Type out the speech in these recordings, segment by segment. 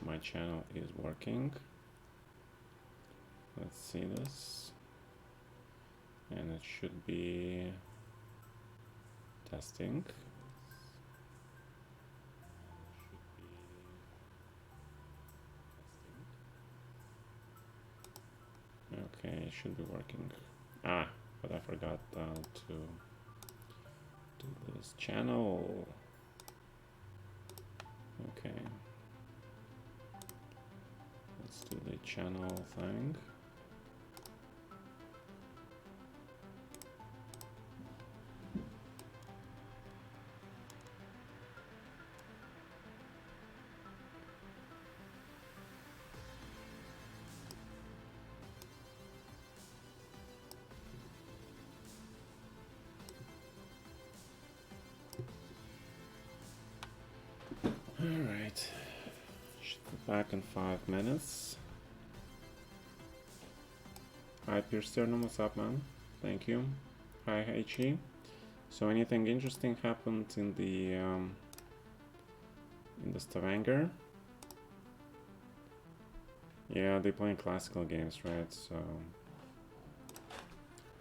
my channel is working. Let's see this. And it should be testing. Okay, it should be working. Ah, but I forgot to do this channel. Okay. Let's do the channel thing. Alright. Should be back in 5 minutes. Hi Piersternum, what's up man? Thank you. Hi Heichi. So anything interesting happened in the Stavanger? Yeah, they're playing classical games, right? So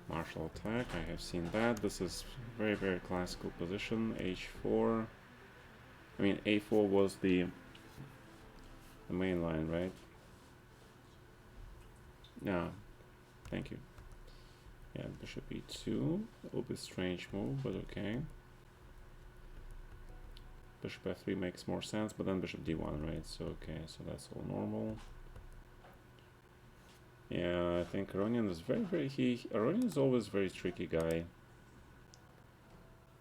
martial attack, I have seen that. This is very, very classical position. H4. I mean, A4 was the main line, right? Yeah, thank you. Yeah, bishop E2. A little bit strange move, but okay. Bishop F3 makes more sense, but then bishop D1, right? So okay, so that's all normal. Yeah, I think Aronian is Aronian is always a very tricky guy.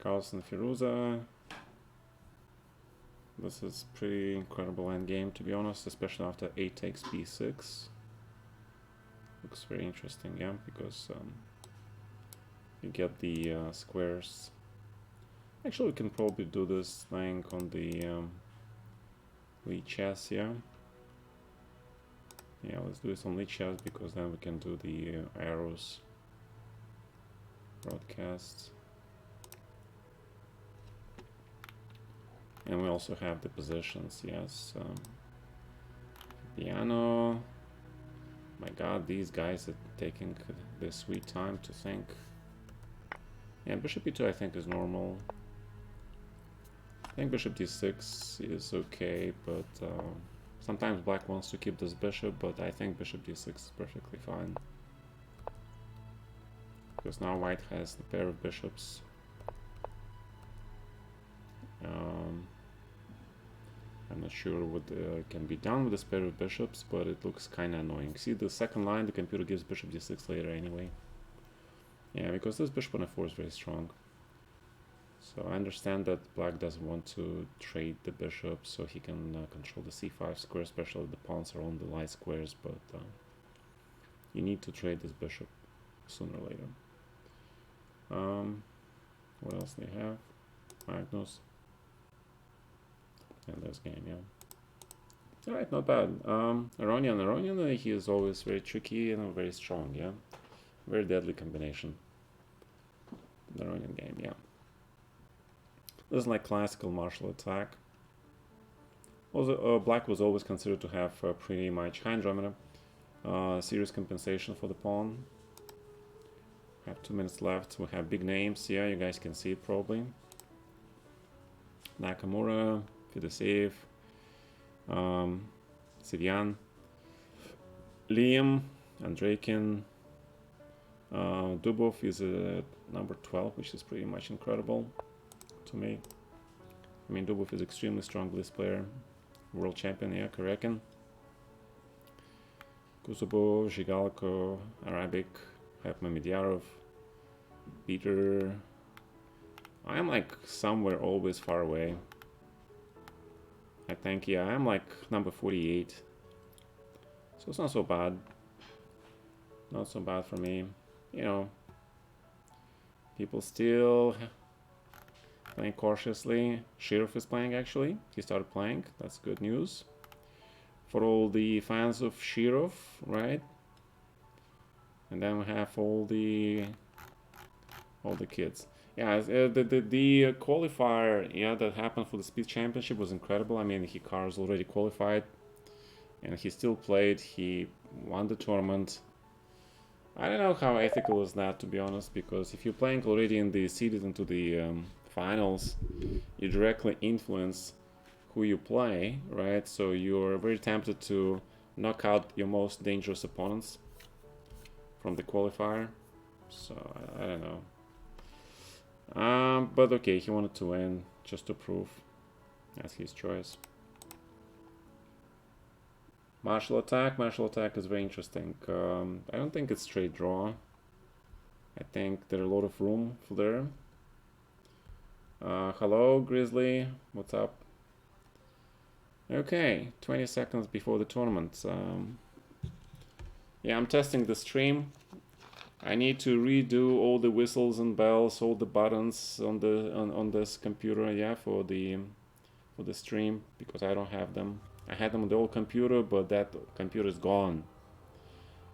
Carlsen Firuza. This is pretty incredible endgame, to be honest, especially after A takes B6. Looks very interesting, yeah, because you get the squares. Actually, we can probably do this thing on the lead chess, yeah. Yeah, let's do this on lead chess because then we can do the arrows broadcast. And we also have the positions, yes. Piano. My god, these guys are taking their sweet time to think. Yeah, bishop e2 I think is normal. I think bishop d6 is okay, but sometimes black wants to keep this bishop, but I think bishop d6 is perfectly fine. Because now white has the pair of bishops. I'm not sure what can be done with this pair of bishops, but it looks kind of annoying. See, the second line, the computer gives bishop d6 later anyway. Yeah, because this bishop on f4 is very strong. So I understand that black doesn't want to trade the bishop so he can control the c5 square, especially if the pawns are on the light squares, but you need to trade this bishop sooner or later. What else they have? Magnus. And this game, yeah. Alright, not bad. Aronian, he is always very tricky and very strong, yeah. Very deadly combination. The Aronian game, yeah. This is like classical martial attack. Also, black was always considered to have pretty much high Andromeda. Serious compensation for the pawn. Have 2 minutes left. We have big names. Yeah, you guys can see it probably. Nakamura, Fedoseev, Sivian, Liam, Andreikin. Dubov is number 12, which is pretty much incredible to me. I mean, Dubov is extremely strong bliss player. World champion, yeah, Karekin. Kuzubo, Zhigalko, Arabic, Hepmamidyarov, Peter. I am like somewhere always far away. I think, yeah, I'm like number 48. So it's not so bad. Not so bad for me. You know, people still playing cautiously. Shirov is playing actually. He started playing. That's good news. For all the fans of Shirov, right? And then we have all the kids. Yeah, the qualifier, yeah, that happened for the speed championship was incredible. I mean, Hikaru's already qualified. and he still played. He won the tournament. I don't know how ethical is that, to be honest, because if you're playing already in the seeded into the finals, you directly influence who you play, right? So you're very tempted to knock out your most dangerous opponents from the qualifier. So I don't know. But okay, he wanted to win just to prove. That's his choice. Martial attack. Martial attack is very interesting. I don't think it's straight draw. I think there's a lot of room for there. Hello, Grizzly. What's up? Okay, 20 seconds before the tournament. Yeah, I'm testing the stream. I need to redo all the whistles and bells, all the buttons on the on this computer, yeah, for the stream, because I don't have them. I had them on the old computer, but that computer is gone.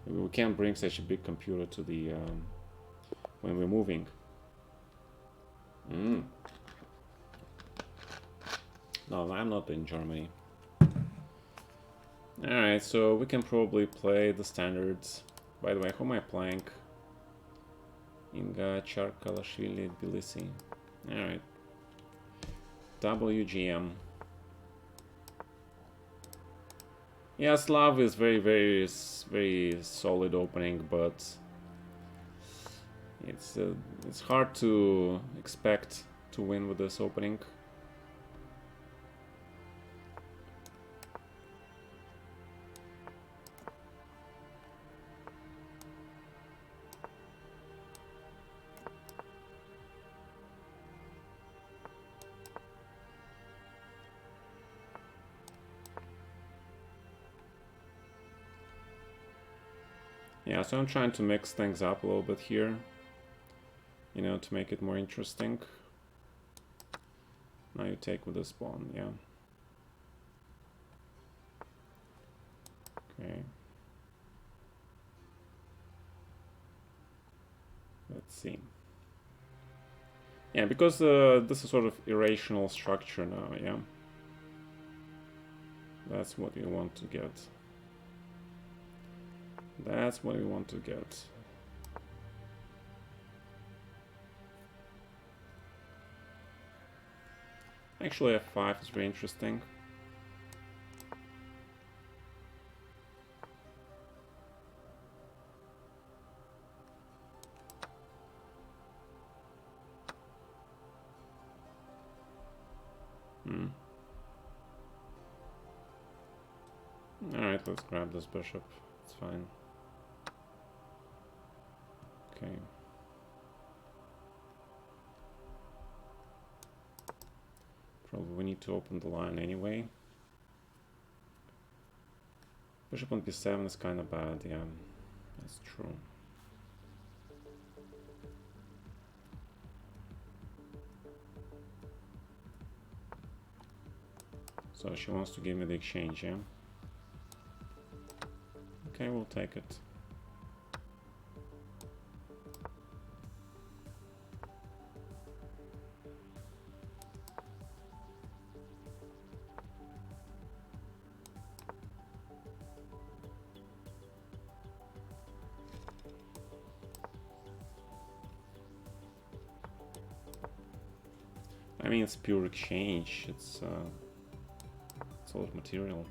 We can't bring such a big computer to the when we're moving. No, I'm not in Germany. Alright, so we can probably play the standards. By the way, who am I playing? Inga Charkalashvili Tbilisi. Alright. WGM. Yeah, Slav is very solid opening, but it's hard to expect to win with this opening. Yeah, so I'm trying to mix things up a little bit here, you know, to make it more interesting. Now you take with this pawn, yeah. Okay. Let's see. Yeah, because this is sort of irrational structure now, yeah. That's what we want to get. That's what we want to get. Actually, F5 is very interesting. Alright, let's grab this bishop. It's fine. Okay. Probably we need to open the line anyway. Bishop on b7 is kind of bad, yeah. That's true. So she wants to give me the exchange, yeah? Okay, we'll take it. I mean, it's pure exchange. It's all material.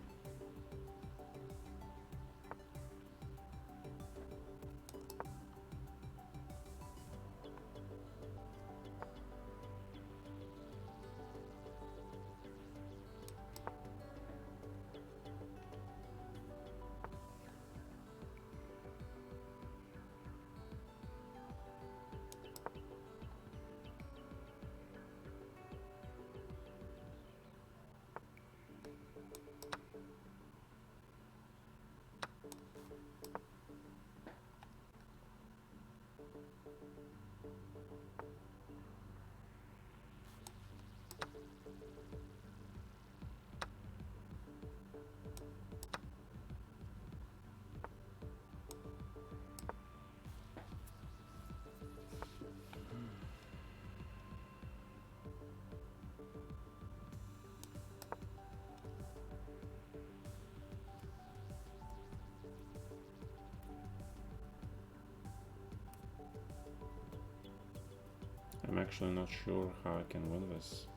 actually not sure how I can win this.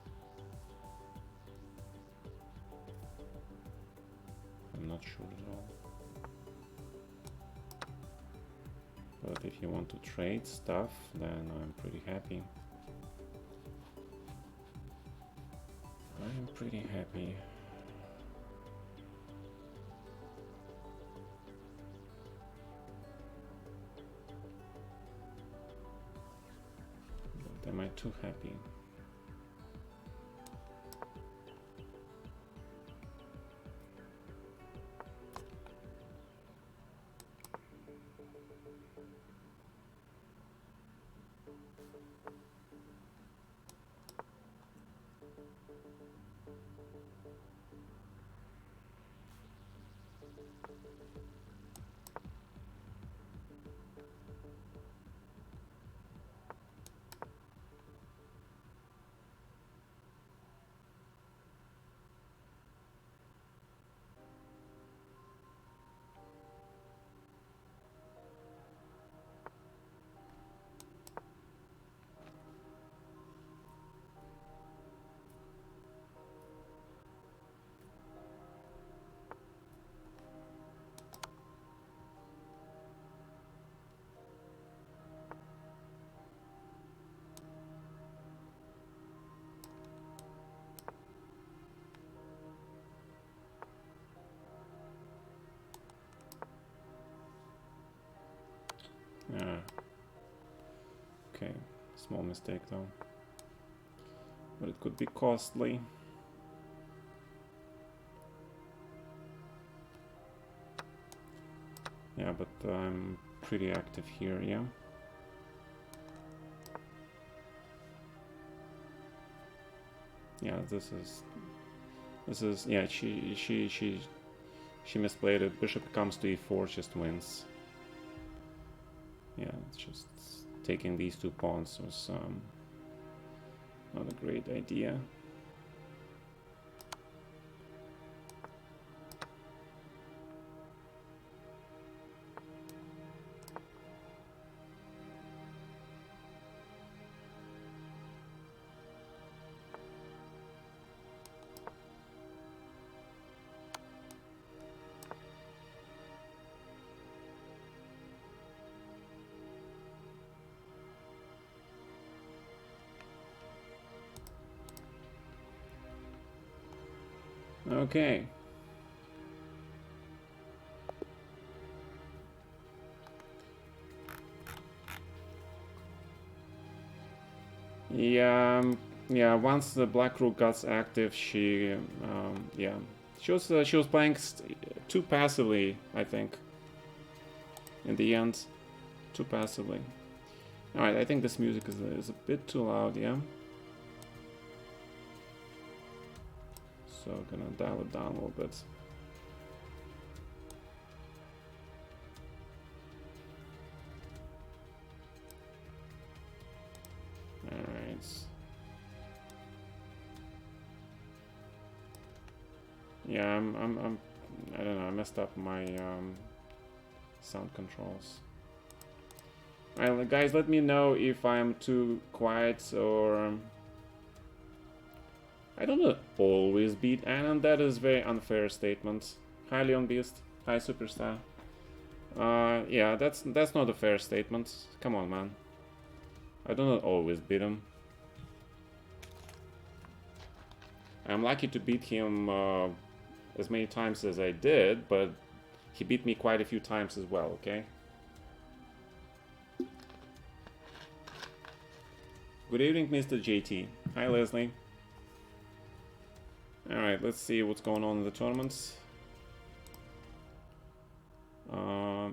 I'm not sure at all. But if you want to trade stuff, then I'm pretty happy. I'm pretty happy. But am I too happy? Okay, small mistake though. But it could be costly. Yeah, but I'm pretty active here, yeah. Yeah, this is yeah, she misplayed it. Bishop comes to e4, just wins. Yeah, it's just taking these two pawns was not a great idea. Okay. Yeah, yeah. Once the black rook got active, she, yeah, she was playing too passively, I think. In the end, too passively. All right, I think this music is a bit too loud, yeah. So gonna dial it down a little bit. All right. Yeah, I don't know. I messed up my sound controls. Alright, guys, let me know if I'm too quiet or I don't always beat Anand. That is very unfair statement. Hi, Leon Beast. Hi, Superstar. Yeah, that's not a fair statement. Come on, man. I don't always beat him. I'm lucky to beat him as many times as I did, but he beat me quite a few times as well, okay? Good evening, Mr. JT. Hi, Leslie. Alright, let's see what's going on in the tournaments.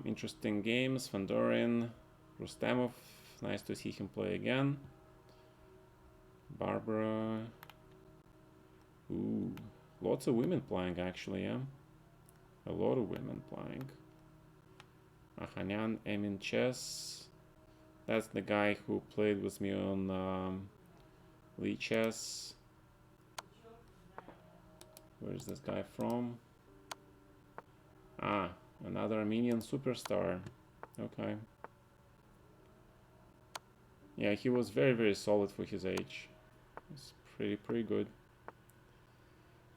Interesting games. Fandorin, Rustamov. Nice to see him play again. Barbara. Ooh, lots of women playing actually, yeah. A lot of women playing. Ahanyan Emin Chess. That's the guy who played with me on Lee Chess. Where's this guy from? Ah, another Armenian superstar. Okay. Yeah, he was very, very solid for his age. It's pretty good.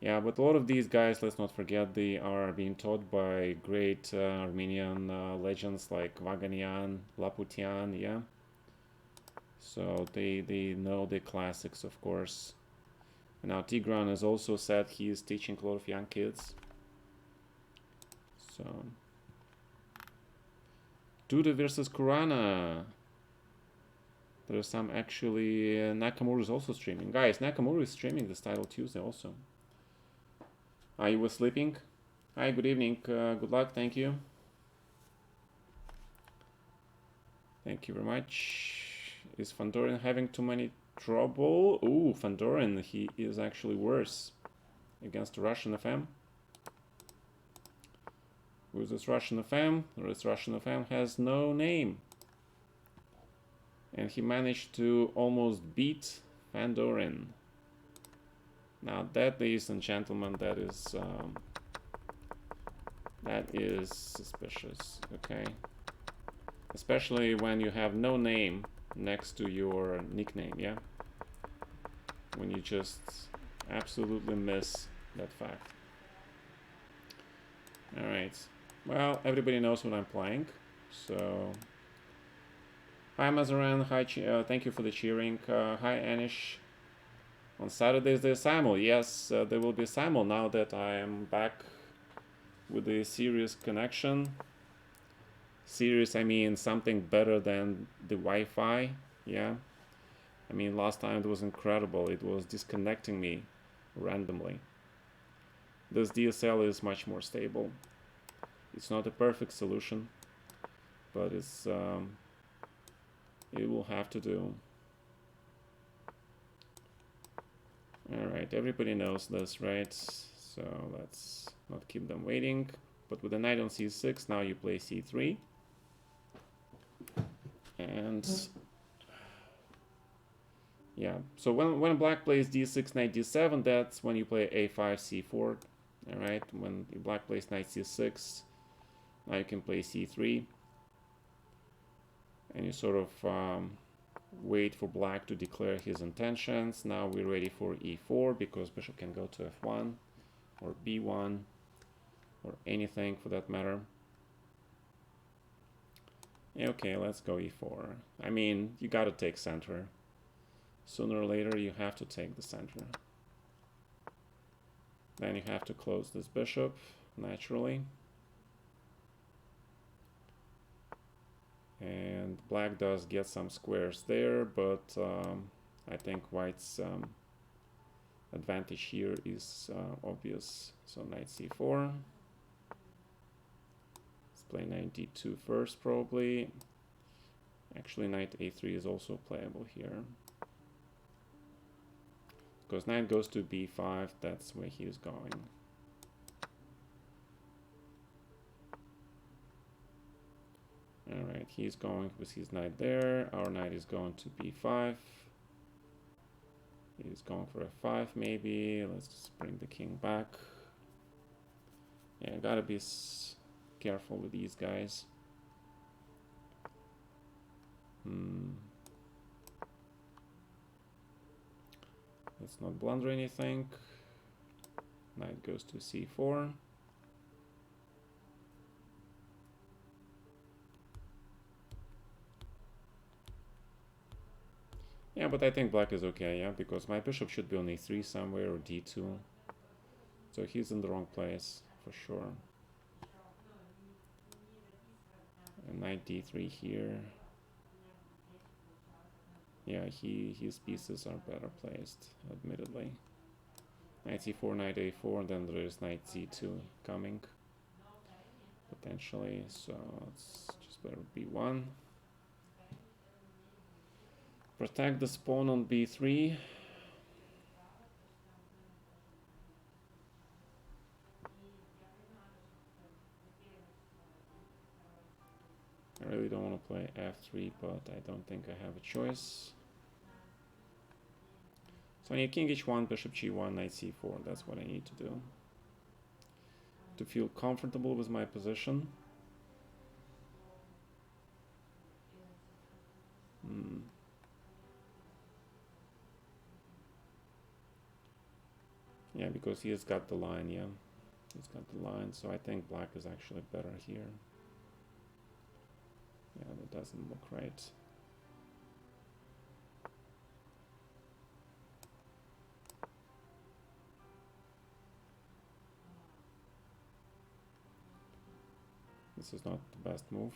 Yeah, but a lot of these guys, let's not forget, they are being taught by great Armenian legends like Vaganian, Laputian, yeah. So they know the classics, of course. And now Tigran has also said he is teaching a lot of young kids. So Duda versus Kurana. There's some actually. Nakamura is also streaming. Guys, Nakamura is streaming this title Tuesday also. You were sleeping? Hi, good evening. Good luck. Thank you. Thank you very much. Is Fandorin having too many trouble? Ooh, Fandorin, he is actually worse against the Russian FM. Who's this Russian FM? This Russian FM has no name. And he managed to almost beat Fandorin. Now that, ladies and gentlemen, that is suspicious, okay? Especially when you have no name next to your nickname, yeah? When you just absolutely miss that fact. Alright, well, everybody knows what I'm playing, so... Hi Mazaran, hi, thank you for the cheering. Hi Anish. On Saturdays there's Simul. Yes, there will be Simul now that I am back with a serious connection. Serious, I mean something better than the Wi-Fi, yeah. I mean, last time it was incredible. It was disconnecting me randomly. This DSL is much more stable. It's not a perfect solution, but it's it will have to do. Alright, everybody knows this, right? So let's not keep them waiting. But with the knight on c6, now you play c3. And yeah, so when black plays d6, knight d7, that's when you play a5, c4. Alright, when black plays knight c6, now you can play c3. And you sort of wait for black to declare his intentions. Now we're ready for e4 because bishop can go to f1 or b1 or anything for that matter. Okay, let's go e4. I mean, you gotta take center. Sooner or later you have to take the center. Then you have to close this bishop naturally. And black does get some squares there, but I think white's advantage here is obvious. So knight c4. Let's play knight d2 first, probably. Actually, knight a3 is also playable here. Because knight goes to b5, that's where he is going. Alright, he's going with his knight there. Our knight is going to b5. He's going for f5 maybe. Let's just bring the king back. Yeah, gotta be careful with these guys. Let's not blunder anything. Knight goes to c4. Yeah, but I think black is okay, yeah, because my bishop should be on e3 somewhere or d2. So he's in the wrong place, for sure. And knight d3 here. Yeah, his pieces are better placed, admittedly. Knight c4, knight a4, then there is knight c2 coming, potentially. So let's just better b1. Protect the pawn on b3. I really don't want to play f3, but I don't think I have a choice. So I need king h1, bishop g1, knight c4. That's what I need to do to feel comfortable with my position. Yeah, because he has got the line, yeah. He's got the line, so I think black is actually better here. Yeah, that doesn't look right. This is not the best move.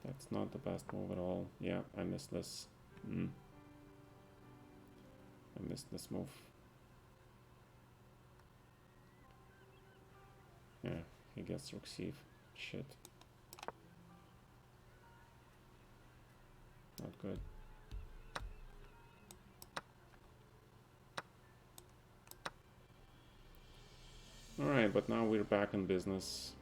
That's not the best move at all. Yeah, I missed this. I missed this move. Yeah, he gets rook c. Shit. Not good. Alright, but now we're back in business.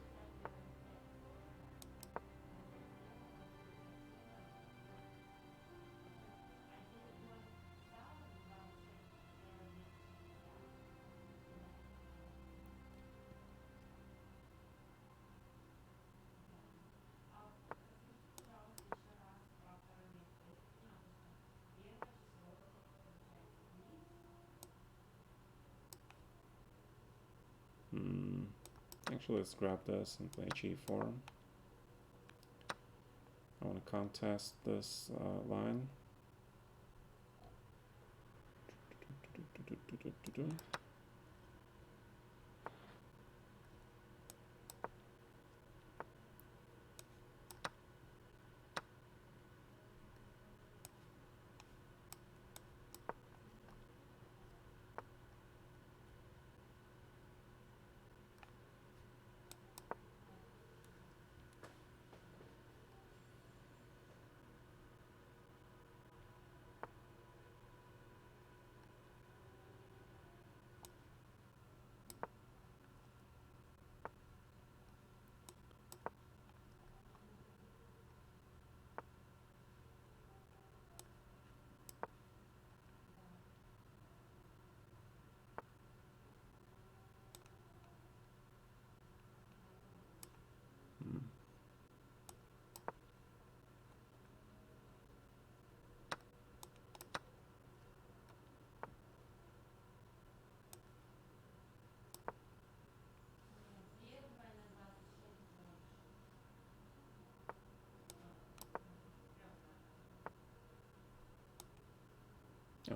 Actually, let's grab this and play g4. I want to contest this line.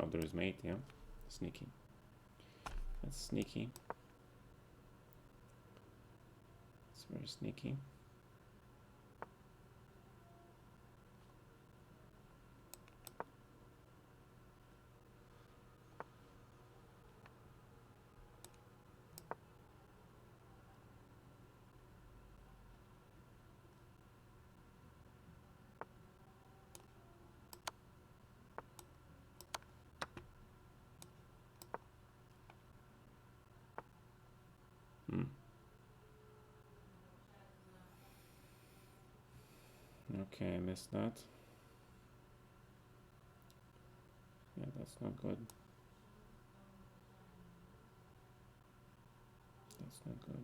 Oh, there's mate, yeah. Sneaky. That's sneaky. It's very sneaky. Okay, I missed that. Yeah, that's not good. That's not good.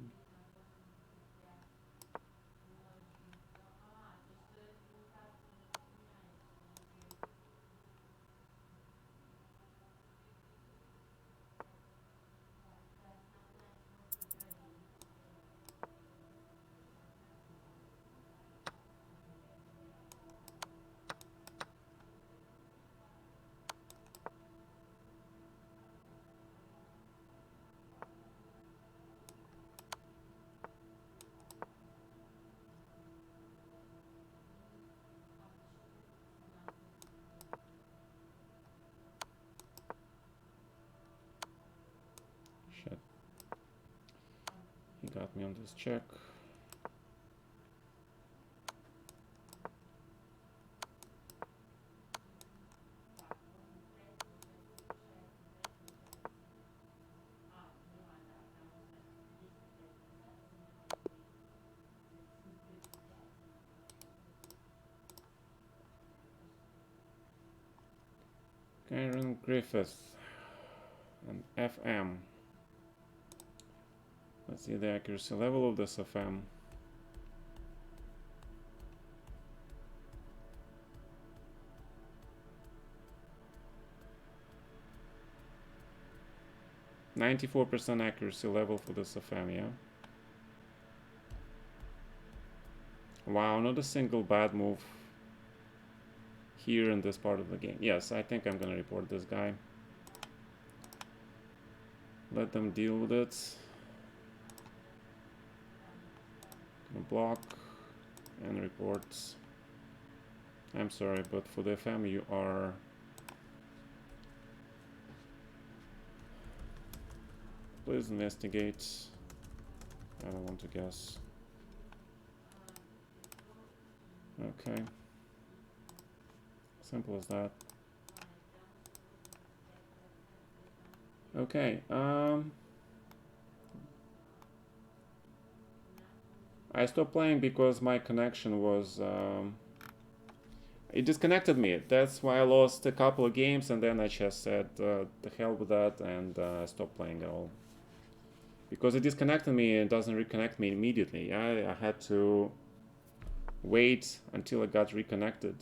Shit. He got me on this check. Karen Griffith and FM. Let's see the accuracy level of this FM. 94% accuracy level for this FM, yeah. Wow, not a single bad move here in this part of the game. Yes, I think I'm gonna report this guy. Let them deal with it. Gonna block and reports. I'm sorry, but for the FM you are... Please investigate. I don't want to guess. Okay. Simple as that. Okay. I stopped playing because my connection was... it disconnected me. That's why I lost a couple of games, and then I just said the hell with that, and I stopped playing at all. Because it disconnected me and doesn't reconnect me immediately. I had to wait until I got reconnected.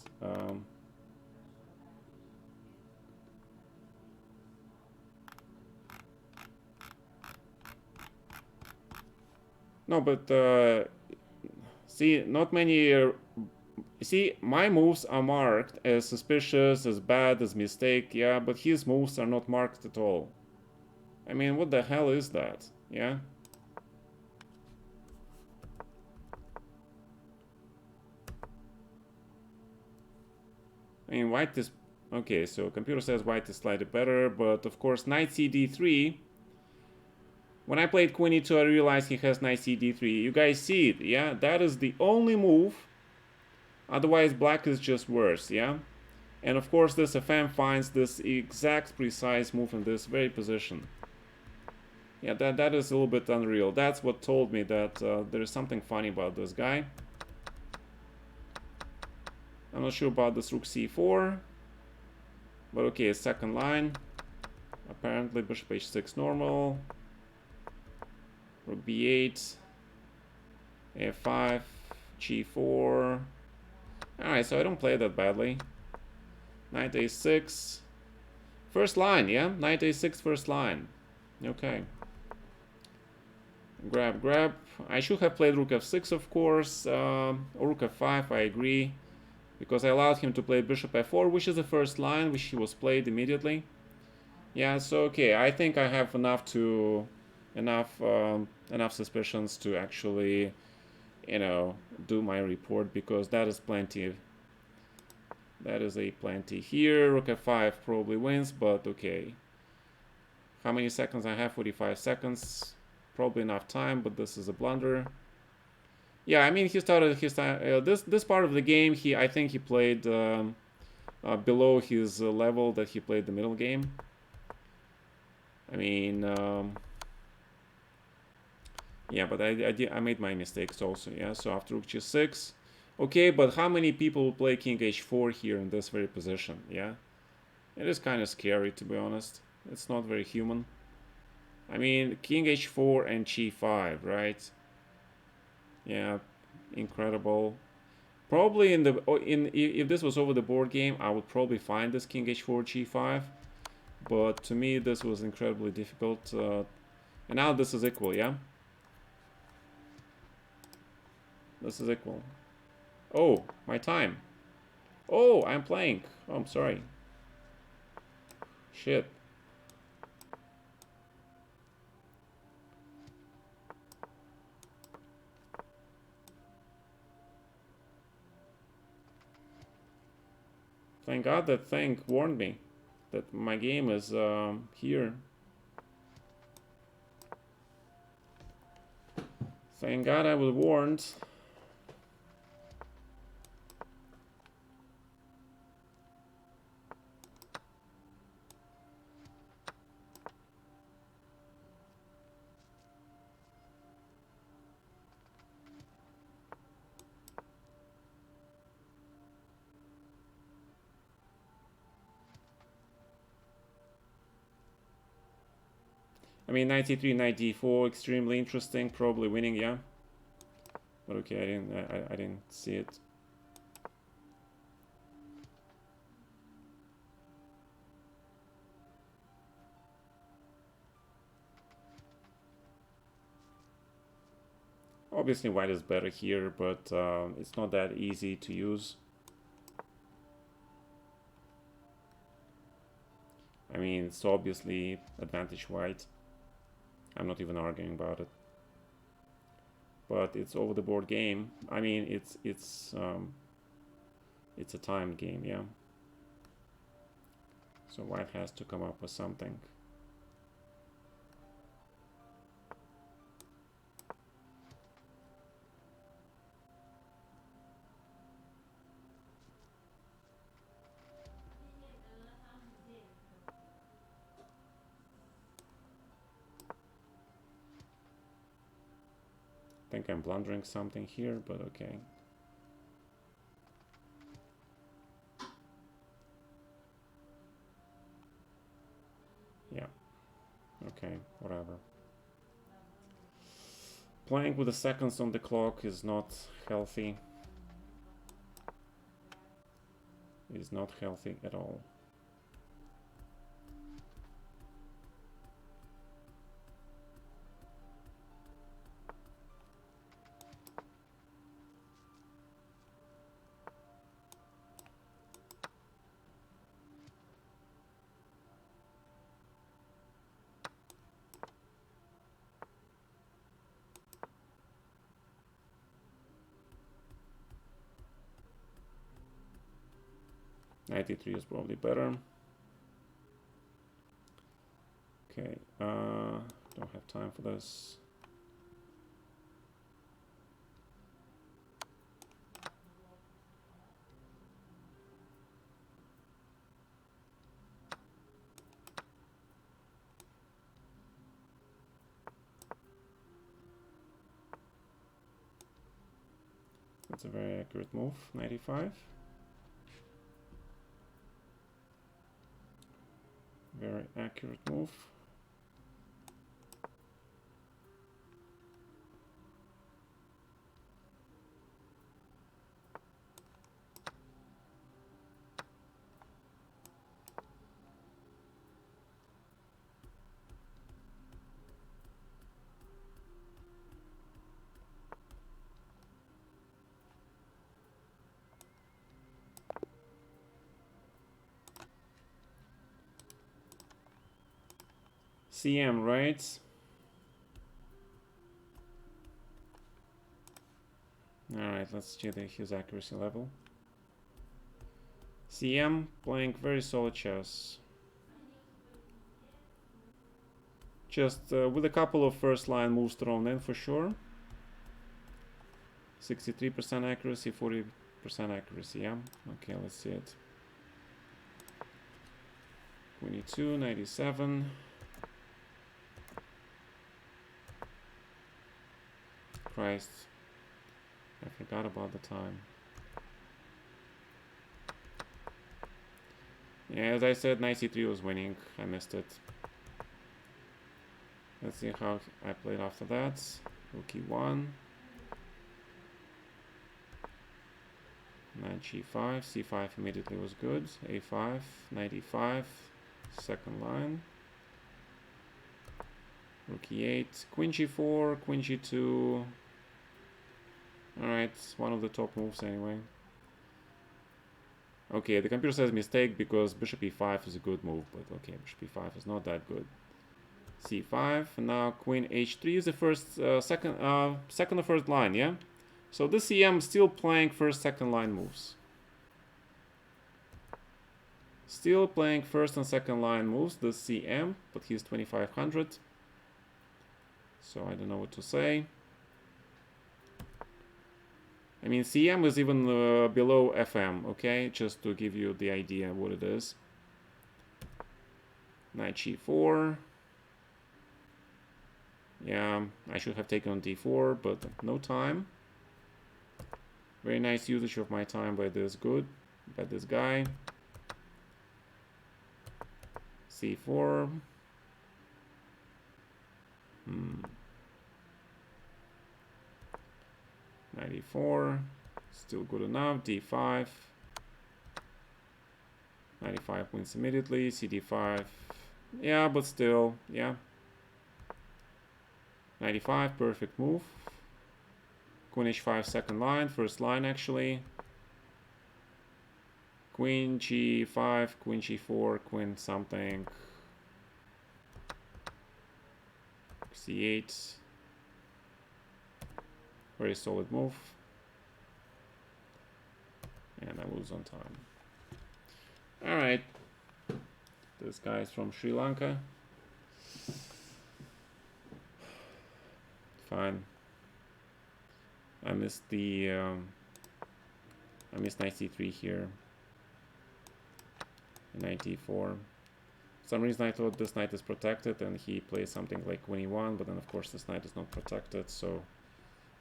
No, but see, not many... see, my moves are marked as suspicious, as bad, as mistake, yeah, but his moves are not marked at all. I mean, what the hell is that? Yeah? I mean, white is... Okay, so computer says white is slightly better, but of course knight cd3... When I played queen e2, I realized he has knight cd3. You guys see it, yeah? That is the only move. Otherwise, black is just worse, yeah? And of course, this FM finds this exact precise move in this very position. Yeah, that is a little bit unreal. That's what told me that there is something funny about this guy. I'm not sure about this rook c4. But okay, second line. Apparently, bishop h6 normal. Rook b8. a5. g4. Alright, so I don't play that badly. Knight a6. First line, yeah? Knight a6 first line. Okay. Grab, grab. I should have played rook f6, of course. Or rook f5, I agree. Because I allowed him to play bishop f4, which is the first line, which he was played immediately. Yeah, so okay, I think I have enough suspicions to actually, you know, do my report, because that is plenty. That is a plenty here. Rook f5 probably wins, but okay. How many seconds I have? 45 seconds. Probably enough time, but this is a blunder. Yeah, I mean, he started his time. This part of the game, I think he played below his level that he played the middle game. I mean, yeah, but I made my mistakes also. Yeah, so after rook g6, okay, but how many people play king h4 here in this very position? Yeah, it is kind of scary, to be honest. It's not very human. I mean, king h4 and g5, right? Yeah, incredible. Probably if this was over the board game, I would probably find this king h4 g5. But to me, this was incredibly difficult. And now this is equal, yeah? This is equal. Oh, my time. Oh, I'm playing. Oh, I'm sorry. Shit. Thank God that thing warned me that my game is here. Thank God I was warned. I mean, 93, 94, extremely interesting, probably winning, yeah. But okay, I didn't see it. Obviously white is better here, but it's not that easy to use. I mean, it's obviously advantage white. I'm not even arguing about it. But it's over the board game. I mean, it's a timed game, yeah. So white has to come up with something. I think I'm blundering something here, but okay. Yeah. Okay, whatever. Playing with the seconds on the clock is not healthy. Is not healthy at all. '93 is probably better. Okay, don't have time for this. That's a very accurate move, 95. Very accurate move. CM, right? Alright, let's check his accuracy level. CM playing very solid chess. Just with a couple of first line moves thrown in for sure. 63% accuracy, 40% accuracy, yeah. Okay, let's see it. 22, 97. Christ. I forgot about the time. Yeah, as I said, 93 was winning. I missed it. Let's see how I played after that. Rookie 1. Knight G5. C5 immediately was good. A5. Knight E5. Second line. Rook E8. Queen G4. Queen G2. Alright, one of the top moves anyway. Okay, the computer says mistake because bishop e5 is a good move, but okay, bishop e5 is not that good. c5, and now queen h3 is the first, second or first line, yeah? So this CM still playing first, second line moves. Still playing first and second line moves, this CM, but he's 2500. So I don't know what to say. I mean, CM is even below FM, okay? Just to give you the idea what it is. Knight G4. Yeah, I should have taken on D4, but no time. Very nice usage of my time by this guy. C4. 94, still good enough. D5. 95 wins immediately. CD5. Yeah, but still, yeah. 95, perfect move. Queen h5 second line, first line actually. Queen g5, queen g4, queen something. c8. Very solid move. And I lose on time. Alright. This guy is from Sri Lanka. Fine. I missed the I missed knight c3 here. Knight d4. For some reason I thought this knight is protected and he plays something like queen e1, but then of course this knight is not protected, so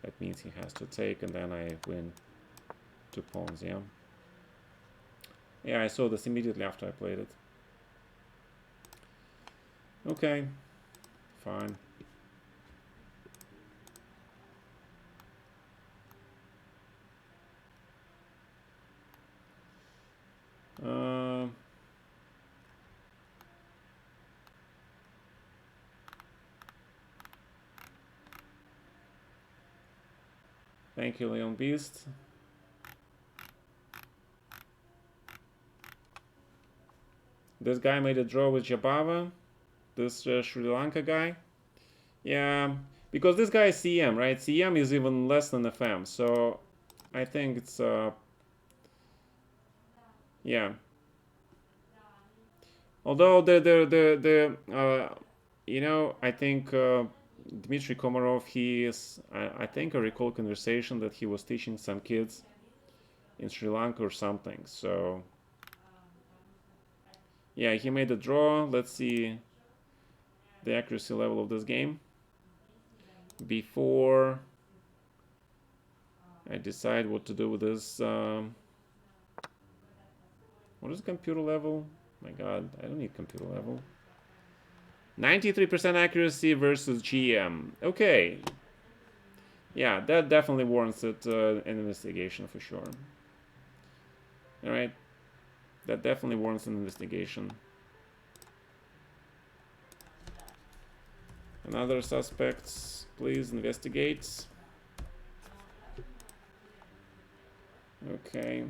that means he has to take, and then I win 2 pawns, yeah. Yeah, I saw this immediately after I played it. Okay, fine. Thank you, Leon Beast. This guy made a draw with Jabava. This Sri Lanka guy. Yeah, because this guy is CM, right? CM is even less than FM, so I think it's yeah. Although you know, I think Dmitry Komarov, he is, I think I recall a conversation that he was teaching some kids in Sri Lanka or something. So yeah, he made a draw. Let's see the accuracy level of this game before I decide what to do with this. What is computer level? My God, I don't need computer level. 93% accuracy versus GM. Okay. Yeah, that definitely warrants it, an investigation for sure. Alright. That definitely warrants an investigation. Another suspects, please investigate. Okay.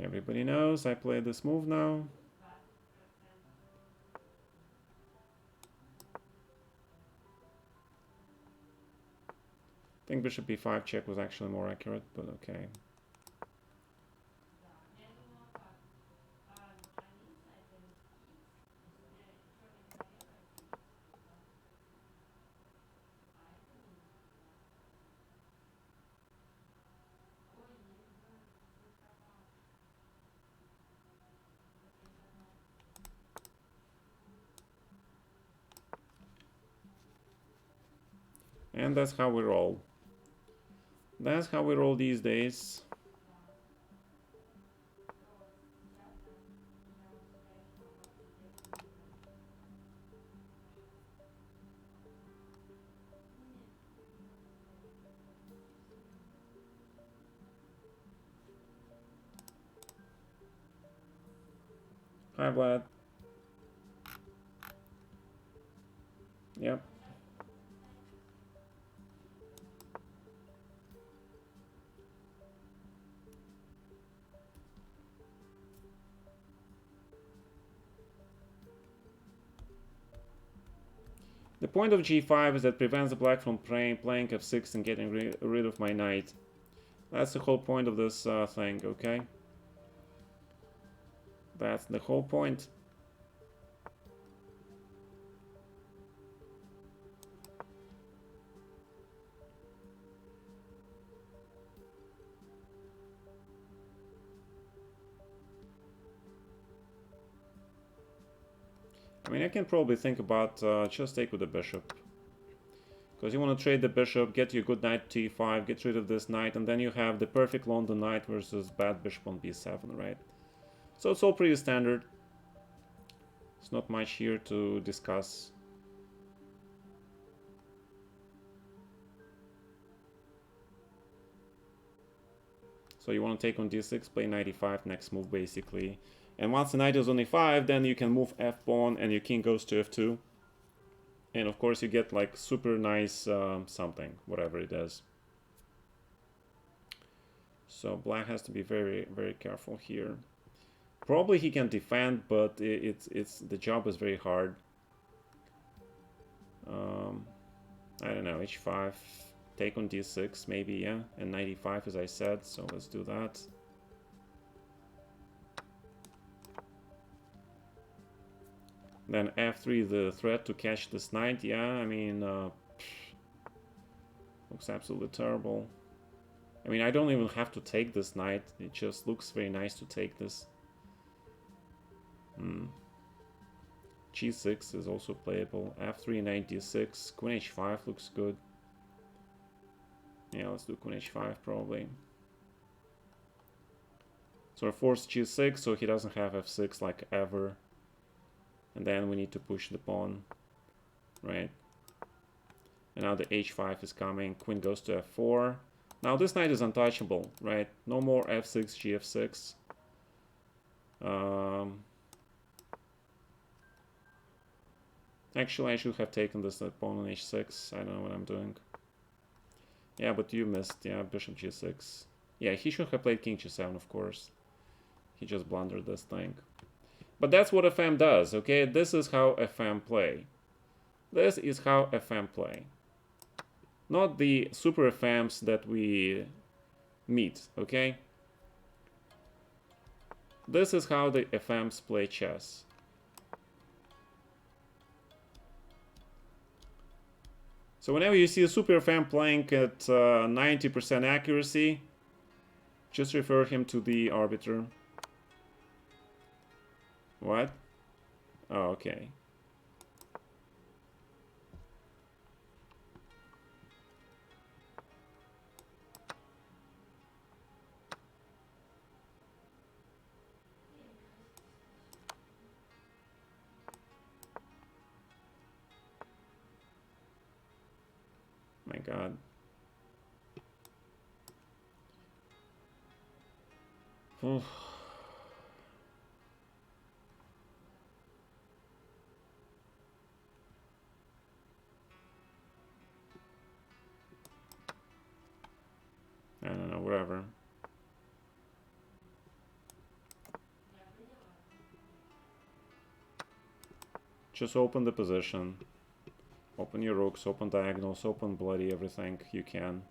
Everybody knows I play this move now. I think bishop b5 check was actually more accurate, but okay. And that's how we roll. That's how we roll these days. Hi, Vlad. Yep. The point of g5 is that prevents the black from playing f6 and getting rid of my knight. That's the whole point of this thing, okay? That's the whole point. I mean, I can probably think about just take with the bishop. Because you want to trade the bishop, get your good knight to e5, get rid of this knight, and then you have the perfect London knight versus bad bishop on b7, right? So it's all pretty standard. There's not much here to discuss. So you want to take on d6, play knight e5, next move basically. And once the knight is on e5, then you can move f pawn and your king goes to f2. And of course you get like super nice something, whatever it is. So black has to be very, very careful here. Probably he can defend, but the job is very hard. I don't know, h5, take on d6 maybe, yeah, and knight e5 as I said, so let's do that. Then f3, the threat to catch this knight, yeah, I mean, looks absolutely terrible. I mean, I don't even have to take this knight, it just looks very nice to take this. G6 is also playable. F3, knight d6, queen h5 looks good. Yeah, let's do queen h5 probably. So I force g6, so he doesn't have f6 like ever. And then we need to push the pawn, right? And now the h5 is coming. Queen goes to f4. Now this knight is untouchable, right? No more f6, gf6. Actually, I should have taken this pawn on h6. I don't know what I'm doing. Yeah, but you missed. Yeah, bishop g6. Yeah, he should have played king g7, of course. He just blundered this thing. But that's what FM does, okay? This is how FM play. This is how FM play. Not the super FMs that we meet, okay? This is how the FMs play chess. So whenever you see a super FM playing at 90% accuracy, just refer him to the arbiter. What? Oh, okay. My God. Oof. I don't know, whatever. Just open the position. Open your rooks, open diagonals, open bloody everything you can.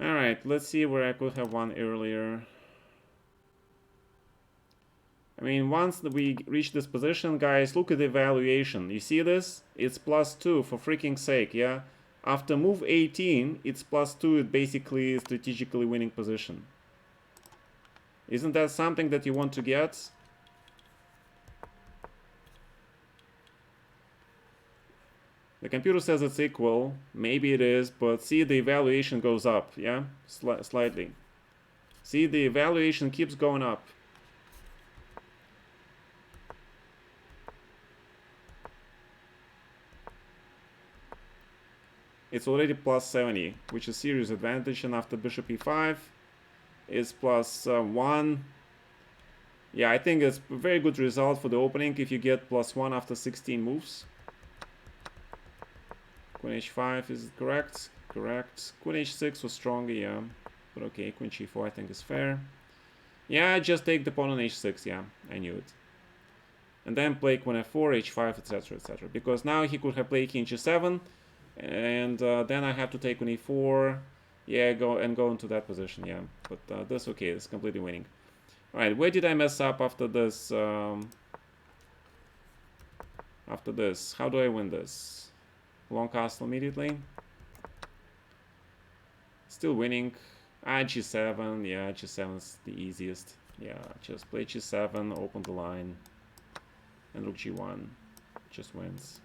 Alright, let's see where I could have won earlier. I mean, once we reach this position, guys, look at the evaluation. You see this? It's +2 for freaking sake, yeah? After move 18, it's +2. It basically is strategically winning position. Isn't that something that you want to get? The computer says it's equal. Maybe it is, but see, the evaluation goes up, yeah? Slightly. See, the evaluation keeps going up. It's already +70, which is serious advantage, and after bishop e5 is +1. Yeah, I think it's a very good result for the opening if you get +1 after 16 moves. Queen h5 is correct. Correct. Queen h6 was stronger, yeah. But okay, queen g4 I think is fair. Yeah, just take the pawn on h6, yeah. I knew it. And then play queen f4, h5, etc, etc. Because now he could have played king g7. And then I have to take on e4. Yeah, go into that position, yeah. But that's okay, it's completely winning. Alright, where did I mess up after this? After this, how do I win this? Long castle immediately. Still winning. G7, yeah, G7 is the easiest. Yeah, just play G7, open the line, and Rook G1 just wins.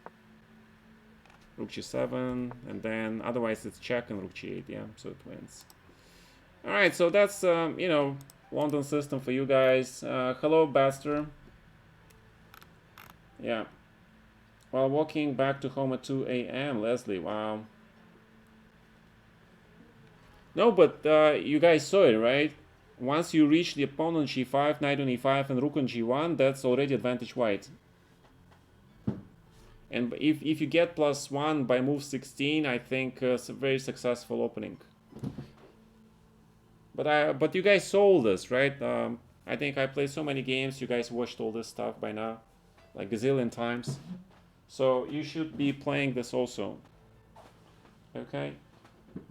Rook G7, and then otherwise it's check and Rook G8, yeah, so it wins. Alright, so that's, you know, London system for you guys. Hello, Baster. Yeah. While walking back to home at 2 a.m., Leslie, wow. No, but you guys saw it, right? Once you reach the opponent G5, Knight on E5, and Rook on G1, that's already advantage white. And if you get +1 by move 16, I think it's a very successful opening. But you guys saw all this, right? I think I played so many games. You guys watched all this stuff by now, like gazillion times. So you should be playing this also. Okay,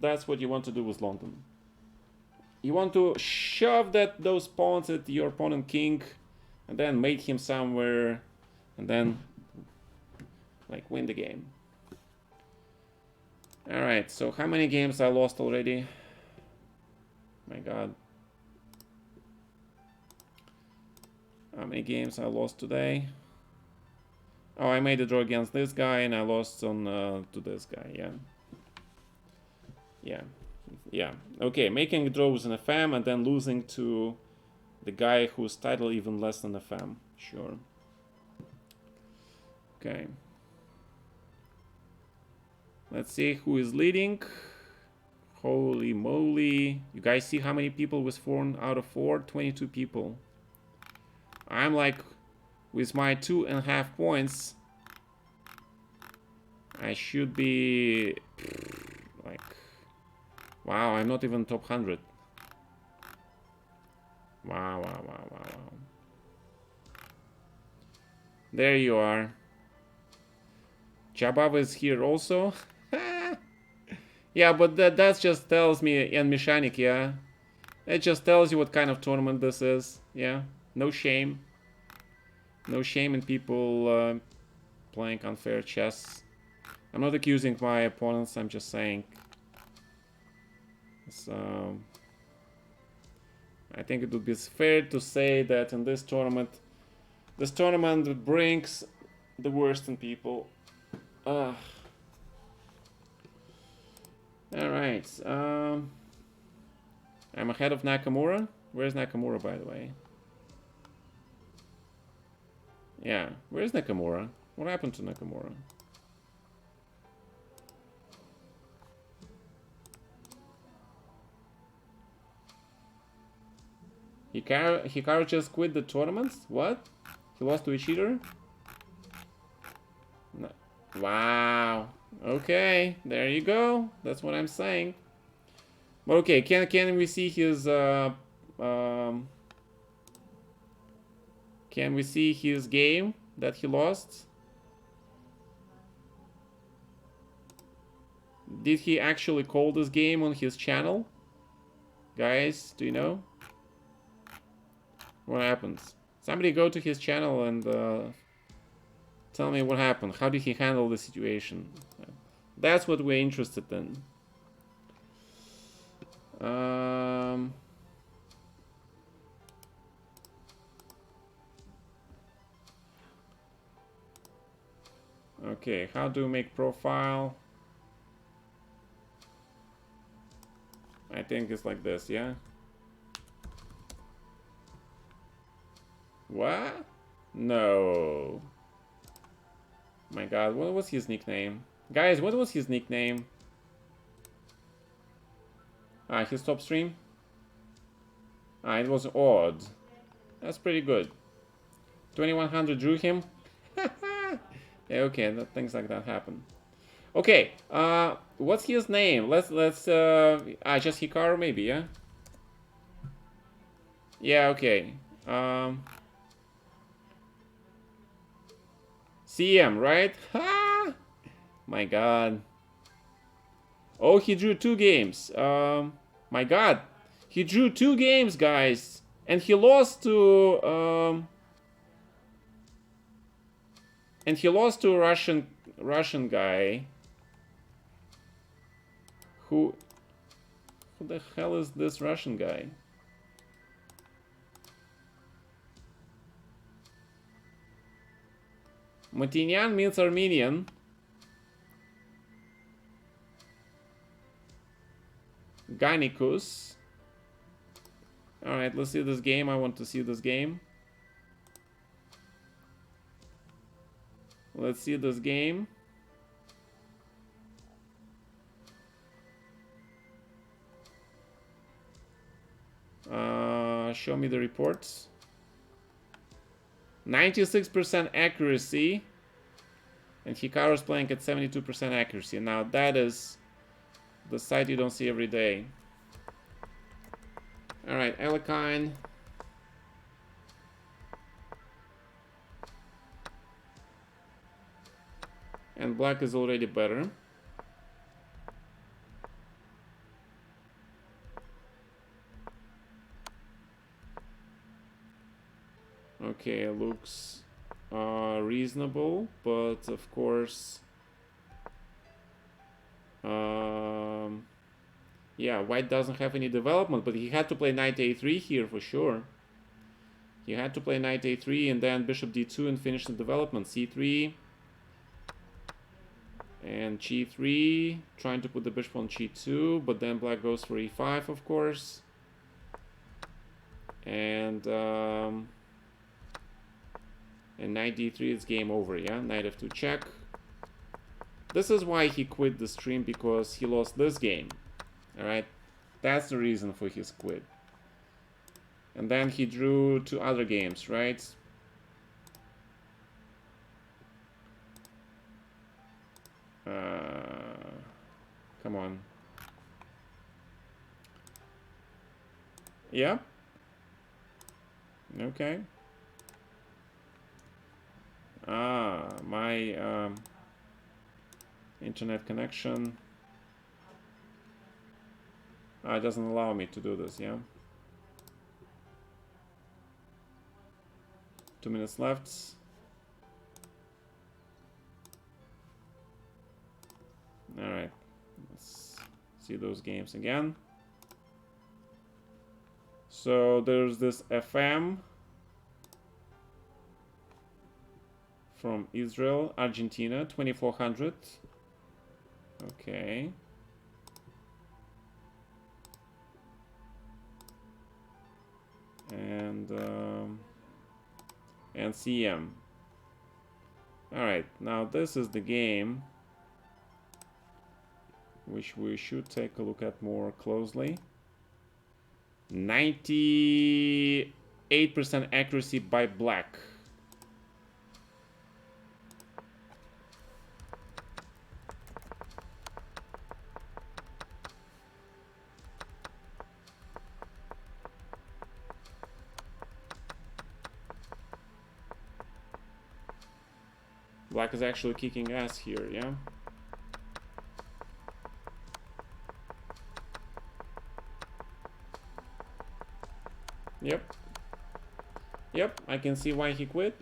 that's what you want to do with London. You want to shove those pawns at your opponent king, and then mate him somewhere, and then like win the game. All right. So how many games I lost already? My God. How many games I lost today? Oh, I made a draw against this guy and I lost on to this guy. Yeah. Okay, making draws in FM and then losing to the guy whose title even less than FM. Sure. Okay. Let's see who is leading. Holy moly. You guys see how many people was 4 out of 4? 22 people. I'm like, with my 2.5 points, I should be like, wow, I'm not even top 100. Wow. There you are. Jabava is here also. Yeah, but that just tells me, and Mechanic, yeah. It just tells you what kind of tournament this is, yeah. No shame. No shame in people playing unfair chess. I'm not accusing my opponents, I'm just saying. So, I think it would be fair to say that in this tournament brings the worst in people. Alright, I'm ahead of Nakamura. Where's Nakamura, by the way? Yeah, where's Nakamura? What happened to Nakamura? Hikaru just quit the tournaments? What? He lost to a cheater? No. Wow. Okay, there you go. That's what I'm saying. But okay, can we see his can we see his game that he lost? Did he actually call this game on his channel? Guys, do you know? What happens? Somebody go to his channel and tell me what happened. How did he handle the situation? That's what we're interested in. Okay, how do we make profile? I think it's like this, yeah? What? No. My God, what was his nickname? Guys, what was his nickname? His top stream? It was odd. That's pretty good. 2100 drew him. Yeah, okay, things like that happen. Okay, what's his name? Let's just Hikaru maybe, yeah? Yeah, okay. CM, right? Ha! My God. Oh, he drew 2 games. My God. He drew 2 games, guys. And he lost to a Russian guy. Who the hell is this Russian guy? Matinyan means Armenian. Gynicus. Alright, let's see this game. I want to see this game. Let's see this game. Show me the reports. 96% accuracy. And Hikaru's playing at 72% accuracy. Now that is the sight you don't see every day. Alright, Elekine. And black is already better. Okay, looks reasonable, but of course, yeah, white doesn't have any development, but he had to play knight a3 here for sure. He had to play knight a3 and then bishop d2 and finish the development. c3 and g3, trying to put the bishop on g2, but then black goes for e5, of course. And knight d3 is game over, yeah? Knight f2 check. This is why he quit the stream, because he lost this game. Alright? That's the reason for his quit. And then he drew 2 other games, right? Come on. Yeah? Okay. My internet connection doesn't allow me to do this, yeah? 2 minutes left. Alright, let's see those games again. So there's this FM from Israel, Argentina, 2400. Okay. And CM. Alright, now this is the game which we should take a look at more closely. 98% accuracy by black. Black is actually kicking ass here, yeah? Yep. Yep, I can see why he quit.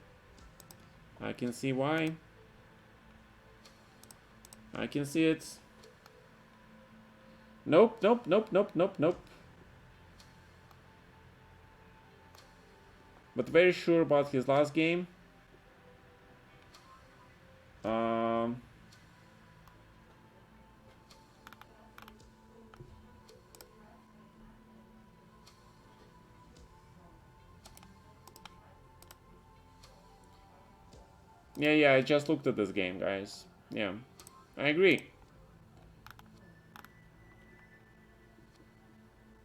I can see why. I can see it. Nope, nope, nope, nope, nope, nope. But very sure about his last game. Yeah, I just looked at this game, guys. Yeah, I agree.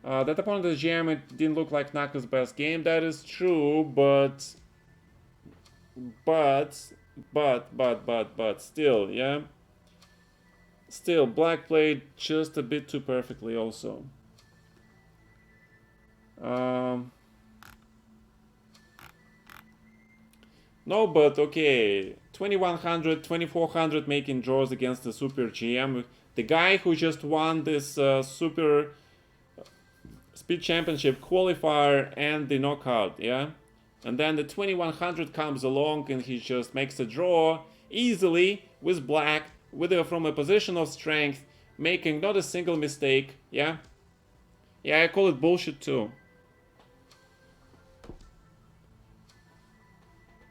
That opponent is GM, it didn't look like Naka's best game. That is true, but still, yeah. Still, black played just a bit too perfectly also. No, but okay, 2100, 2400 making draws against the super GM. The guy who just won this super Speed Championship qualifier and the knockout, yeah? And then the 2100 comes along and he just makes a draw easily with black, from a position of strength, making not a single mistake, yeah? Yeah, I call it bullshit too.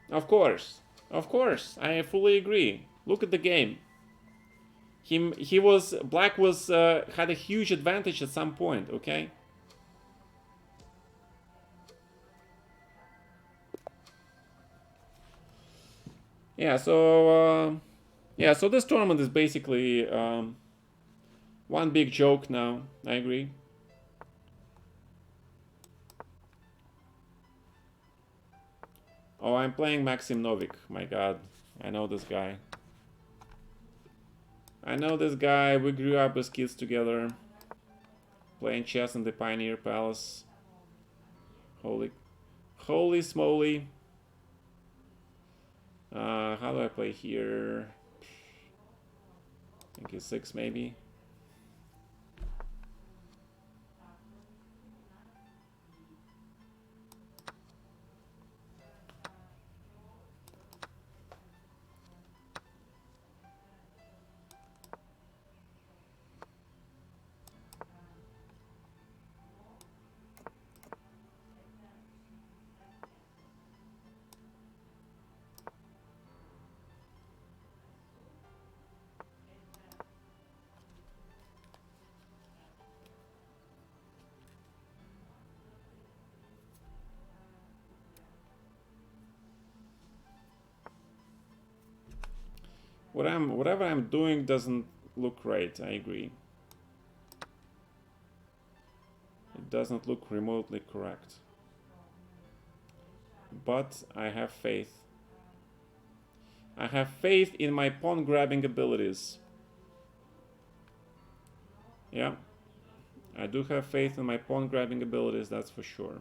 Of course, I fully agree. Look at the game. Black was had a huge advantage at some point, okay? Yeah, so this tournament is basically one big joke now. I agree. Oh, I'm playing Maxim Novik. My God, I know this guy. We grew up as kids together, playing chess in the Pioneer Palace. Holy smoly! How do I play here? I think it's 6 maybe. Whatever I'm doing doesn't look right. I agree. It doesn't look remotely correct. But I have faith. I have faith in my pawn grabbing abilities. Yeah, I do have faith in my pawn grabbing abilities, that's for sure.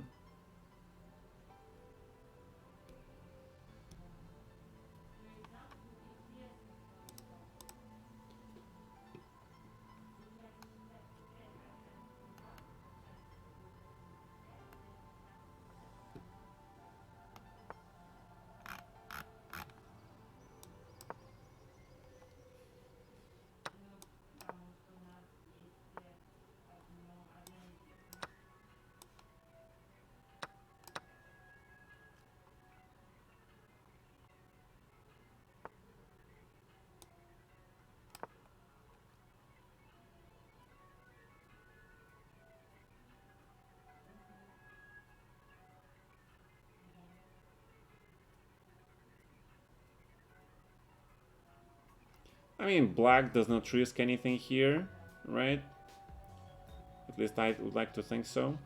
I mean, black does not risk anything here, right? At least I would like to think so.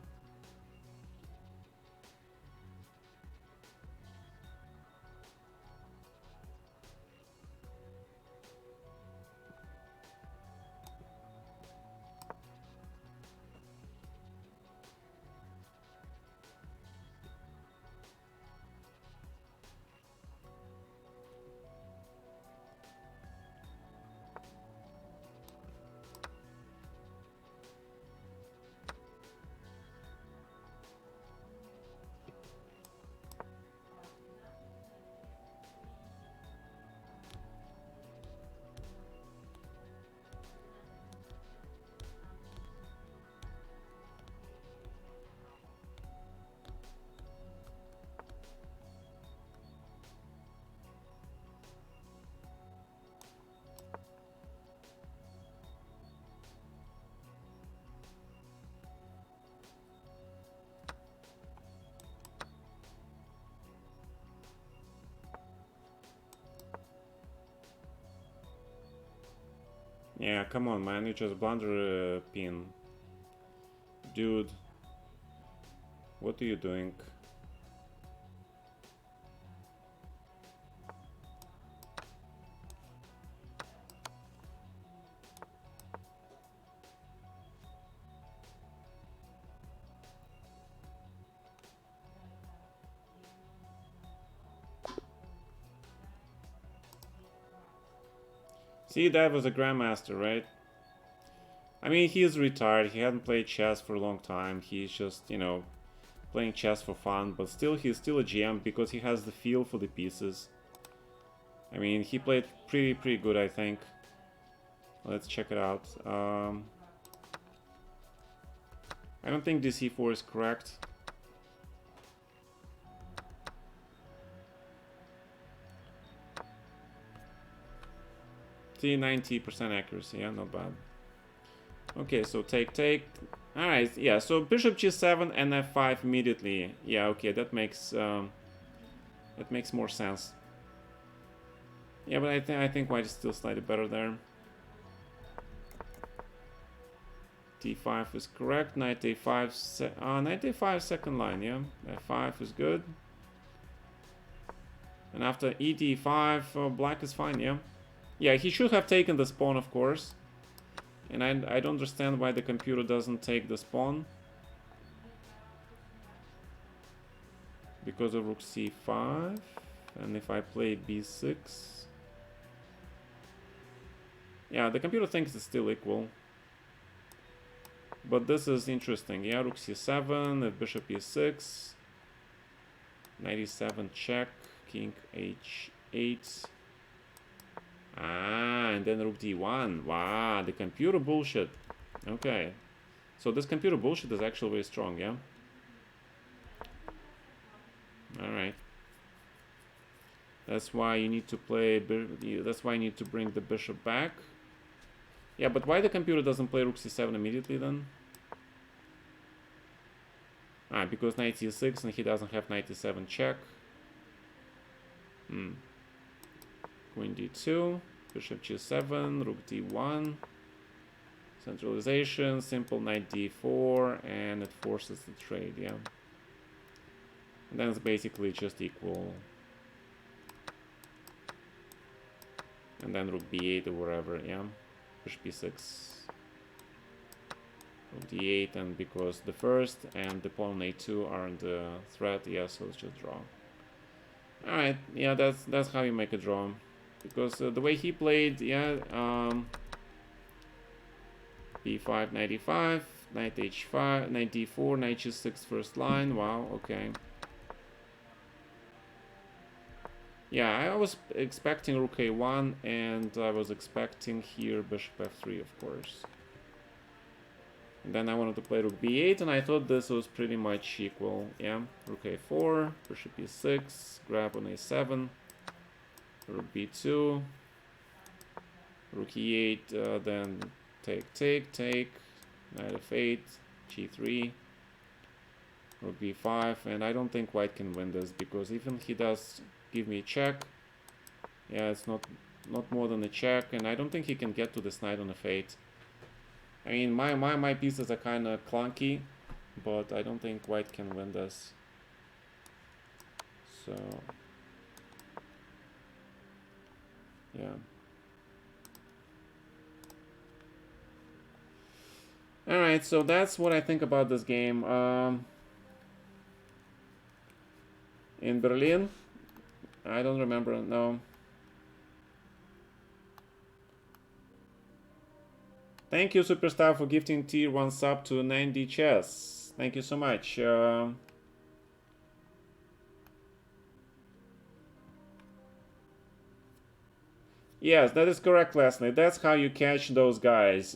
Yeah, come on, man, you just blunder a pin. Dude, what are you doing? See, that was a grandmaster, right? I mean, he is retired. He hadn't played chess for a long time. He's just, you know, playing chess for fun. But still, he's still a GM because he has the feel for the pieces. I mean, he played pretty good, I think. Let's check it out. I don't think DC4 is correct. See, 90% accuracy, yeah, not bad. Okay, so take. Alright, yeah, so bishop g7 and f5 immediately. Yeah, okay, that makes more sense. Yeah, but I think white is still slightly better there. d5 is correct. Knight a5, knight a5 second line, yeah. f5 is good. And after e d5, black is fine, yeah. Yeah, he should have taken the pawn, of course. And I don't understand why the computer doesn't take the pawn. Because of rook c5. And if I play b6... Yeah, the computer thinks it's still equal. But this is interesting. Yeah, rook c7, if bishop e6. Knight e7 check, king h8. Ah, and then rook d1. Wow, the computer bullshit. Okay. So this computer bullshit is actually very strong, yeah? Alright. That's why you need to play... That's why you need to bring the bishop back. Yeah, but why the computer doesn't play rook c7 immediately then? Ah, because knight c6 and he doesn't have knight e7 check. Queen d2, bishop g7, rook d1. Centralization, simple knight d4, and it forces the trade, yeah. And then it's basically just equal. And then rook b8 or whatever, yeah. Bishop b6. Rook d8, and because the first and the pawn a2 are in the threat, yeah, so it's just draw. Alright, yeah, that's how you make a draw. Because the way he played, yeah, b5, knight e5, knight h5, knight d4, knight g6 first line, wow, okay. Yeah, I was expecting rook a1, and I was expecting here bishop f3, of course. And then I wanted to play rook b8, and I thought this was pretty much equal. Yeah, rook a4, bishop e6, grab on a7, rook b2, rook e8, then take, knight f8, g3, rook b5, and I don't think white can win this, because even he does give me a check, yeah, it's not more than a check, and I don't think he can get to this knight on f8. I mean, my pieces are kind of clunky, but I don't think white can win this. So, yeah. Alright, so that's what I think about this game. In Berlin? I don't remember, no. Thank you, Superstar, for gifting tier 1 sub to 9D Chess. Thank you so much. Yes, that is correct, Leslie. That's how you catch those guys.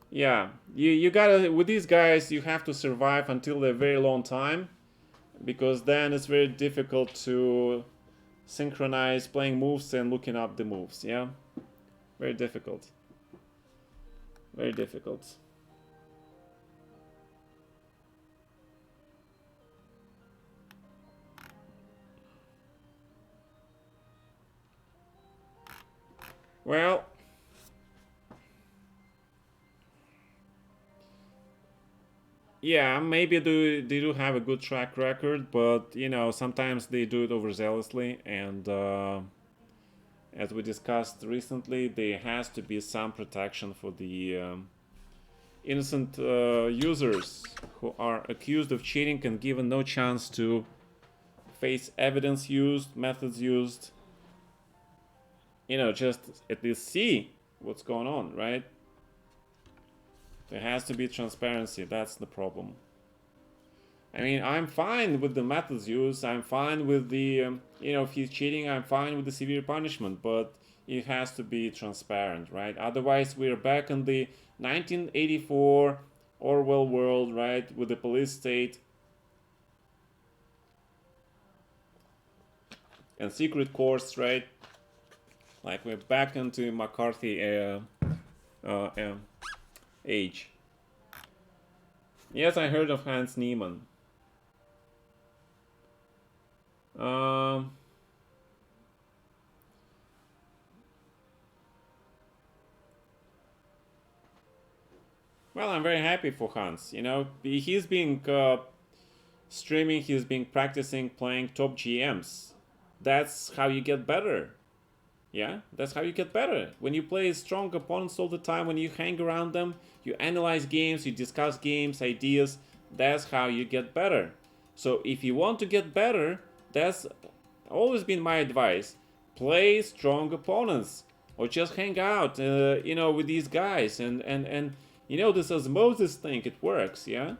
Yeah, you gotta, with these guys, you have to survive until a very long time, because then it's very difficult to synchronize playing moves and looking up the moves, yeah? Very difficult. Very difficult. Well, yeah, maybe they do have a good track record, but you know, sometimes they do it overzealously, and as we discussed recently, there has to be some protection for the innocent users who are accused of cheating and given no chance to face evidence used, methods used. You know, just at least see what's going on, right? There has to be transparency. That's the problem. I mean, I'm fine with the methods used. I'm fine with the, you know, if he's cheating, I'm fine with the severe punishment. But it has to be transparent, right? Otherwise, we're back in the 1984 Orwell world, right? With the police state and secret courts, right? Like we're back into McCarthy age. Yes, I heard of Hans Niemann. Well, I'm very happy for Hans. You know, he's been streaming, he's been practicing playing top GMs. That's how you get better. Yeah, that's how you get better. When you play strong opponents all the time, when you hang around them, you analyze games, you discuss games, ideas, that's how you get better. So if you want to get better, that's always been my advice. Play strong opponents or just hang out, you know, with these guys and you know, this osmosis thing, it works, yeah?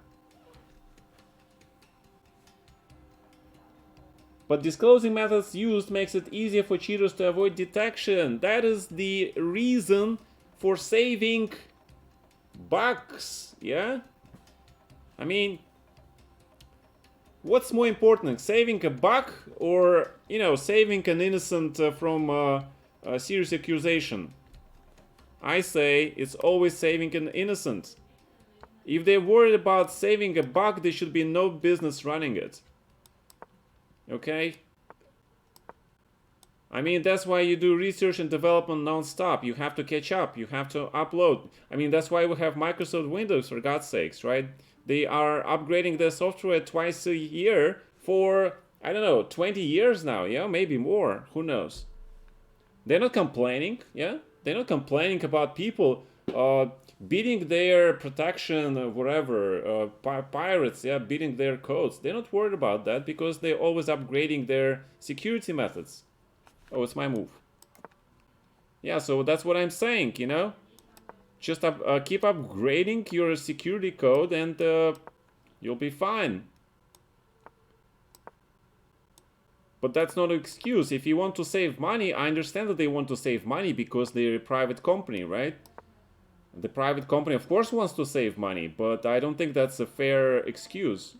But disclosing methods used makes it easier for cheaters to avoid detection. That is the reason for saving bucks, yeah? I mean, what's more important, saving a buck or, you know, saving an innocent from a serious accusation? I say it's always saving an innocent. If they're worried about saving a buck, they should be no business running it. Okay? I mean, that's why you do research and development non-stop. You have to catch up. You have to upload. I mean, that's why we have Microsoft Windows, for God's sakes, right? They are upgrading their software twice a year for, I don't know, 20 years now. Yeah, maybe more. Who knows? They're not complaining, yeah? They're not complaining about people beating their protection, whatever, pirates, yeah, beating their codes. They're not worried about that because they're always upgrading their security methods. Oh, it's my move. Yeah, so that's what I'm saying, you know? Just keep upgrading your security code and you'll be fine. But that's not an excuse. If you want to save money, I understand that they want to save money because they're a private company, right? The private company, of course, wants to save money, but I don't think that's a fair excuse.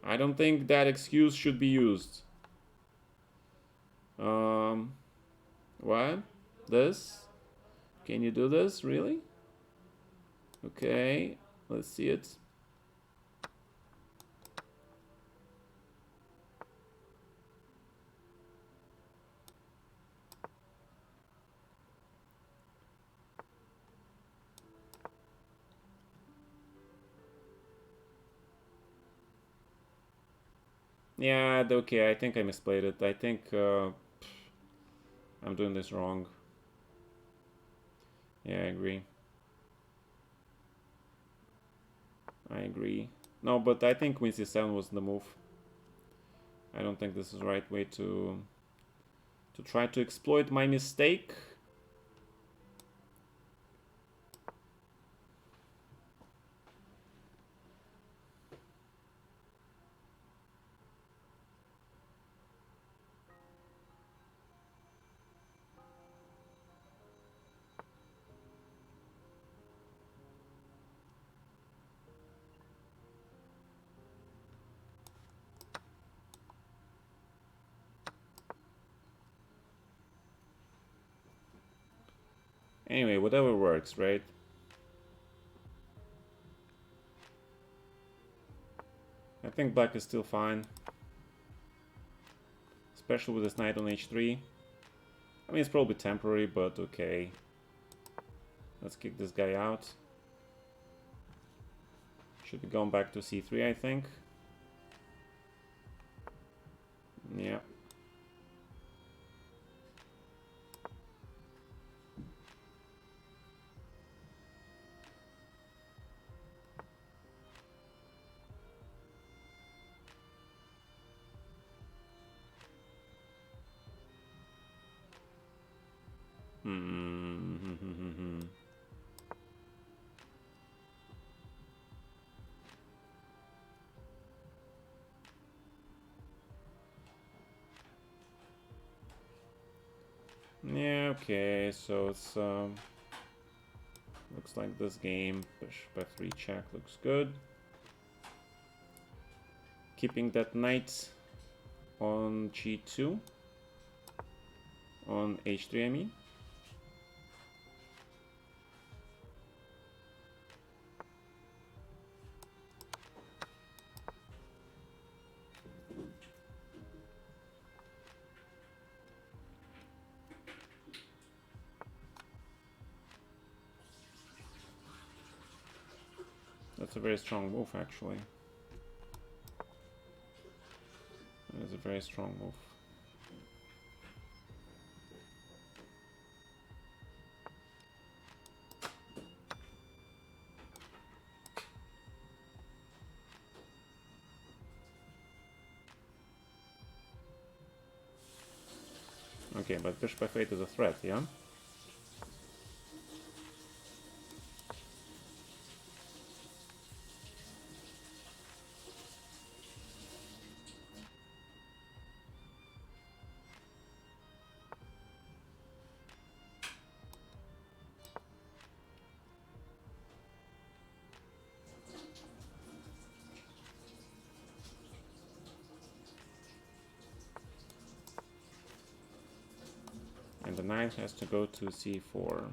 I don't think that excuse should be used. What? This? Can you do this? Really? Okay, let's see it. Yeah, okay, I think I misplayed it. I think I'm doing this wrong. Yeah, I agree. I agree. No, but I think Queen C7 was the move. I don't think this is the right way to try to exploit my mistake. Anyway, whatever works, right? I think black is still fine. Especially with this knight on h3. I mean, it's probably temporary, but okay. Let's kick this guy out. Should be going back to c3, I think. Yeah. Yeah, okay, so it's looks like this game bishop f3 check looks good. Keeping that knight on g2, on h3 I mean. That's a very strong move, actually. That is a very strong move. Okay, but bishop f8 is a threat, yeah? And the knight has to go to c4.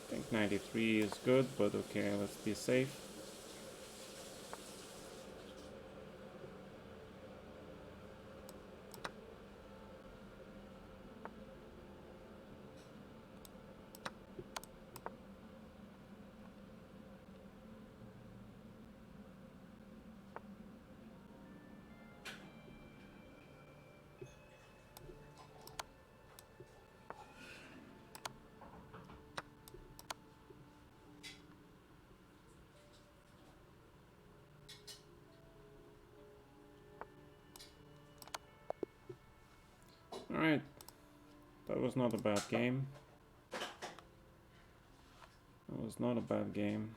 I think 93 is good, but okay, let's be safe. Alright, that was not a bad game. That was not a bad game.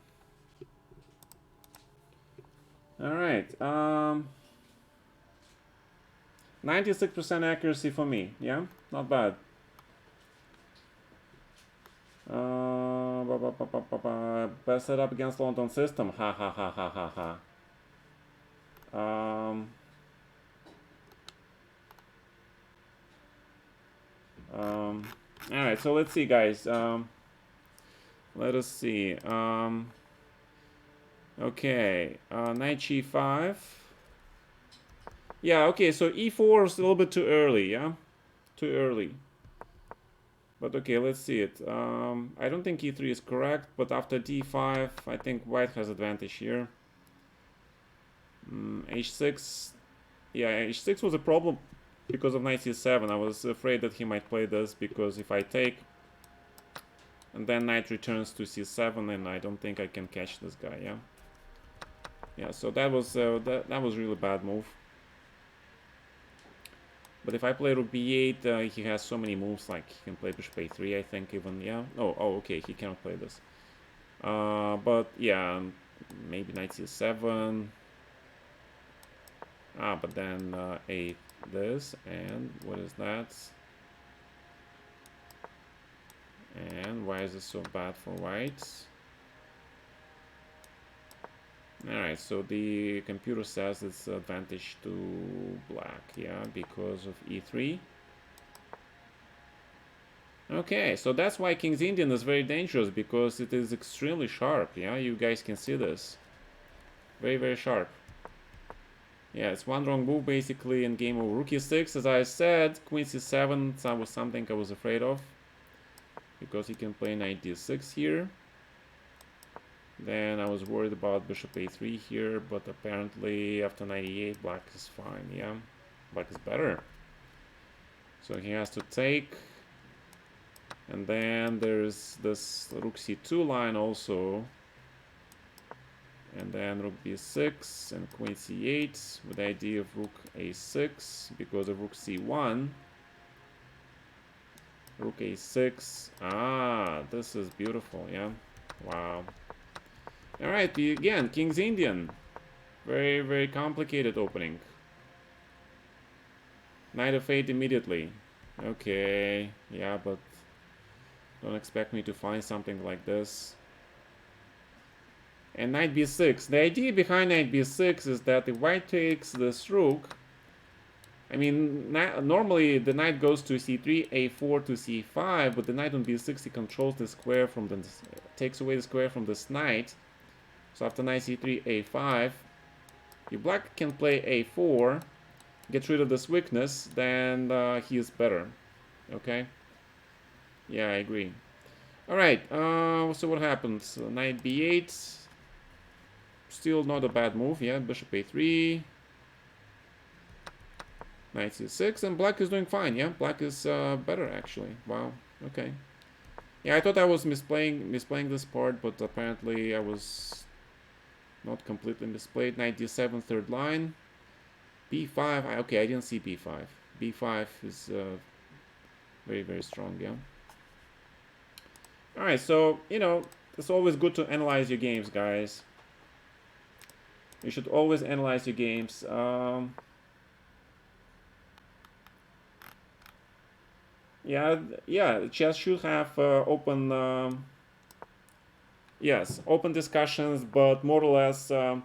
Alright, 96% accuracy for me, yeah? Not bad. Best setup against London system, ha ha ha ha ha ha. Alright, so let's see, guys. Let us see. Okay, knight g5. Yeah, okay, so e4 is a little bit too early, yeah? Too early. But okay, let's see it. I don't think e3 is correct, but after d5, I think white has advantage here. H6. Yeah, H6 was a problem because of knight C7. I was afraid that he might play this because if I take and then knight returns to C7, and I don't think I can catch this guy. Yeah. Yeah. So that was that was really bad move. But if I play rook b8, he has so many moves. Like he can play bishop a3. I think even. Yeah. Oh. Okay. He cannot play this. But yeah, maybe knight c7. But then a this, and what is that? And why is this so bad for white? Alright, so the computer says it's advantage to black, yeah, because of e3. Okay, so that's why King's Indian is very dangerous, because it is extremely sharp, yeah, you guys can see this. Very, very sharp. Yeah, it's one wrong move basically in game of rook e6. As I said, queen c7 that was something I was afraid of, because he can play knight d6 here. Then I was worried about bishop a3 here, but apparently after 98 black is fine. Yeah, black is better. So he has to take, and then there's this rook c2 line also, and then rook b6 and queen c8 with the idea of rook a6 because of rook c1. Rook a6. This is beautiful. Yeah, wow. All right, again, King's Indian. Very, very complicated opening. Knight of 8 immediately. Okay, yeah, but don't expect me to find something like this. And knight b6. The idea behind knight b6 is that if white takes this rook, I mean, normally the knight goes to c3, a4 to c5, but the knight on b6, he controls the square from the, takes away the square from this knight. So after knight c3, a5, if black can play a4, get rid of this weakness, then he is better. Okay? Yeah, I agree. Alright, so what happens? Knight b8. Still not a bad move, yeah. Bishop a3. Knight c6, and black is doing fine, yeah. Black is better, actually. Wow, okay. Yeah, I thought I was misplaying this part, but apparently I was not completely misplayed. Knight d7, third line. b5, okay, I didn't see b5. b5 is very, very strong, yeah. Alright, so, you know, it's always good to analyze your games, guys. You should always analyze your games. Yeah, chess should have open, yes, open discussions, but more or less, you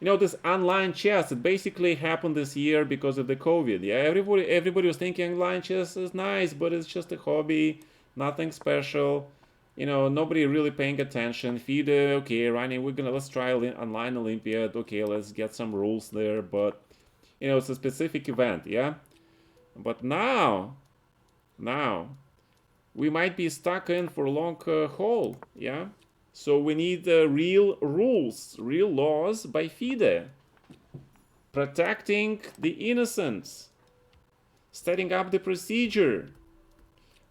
know, this online chess, it basically happened this year because of the COVID. Yeah, everybody was thinking online chess is nice, but it's just a hobby, nothing special. You know, nobody really paying attention. FIDE, okay, running, let's try online Olympiad. Okay, let's get some rules there, but you know, it's a specific event, yeah. But now we might be stuck in for a long haul, yeah. So we need real rules, real laws by FIDE, protecting the innocents, setting up the procedure.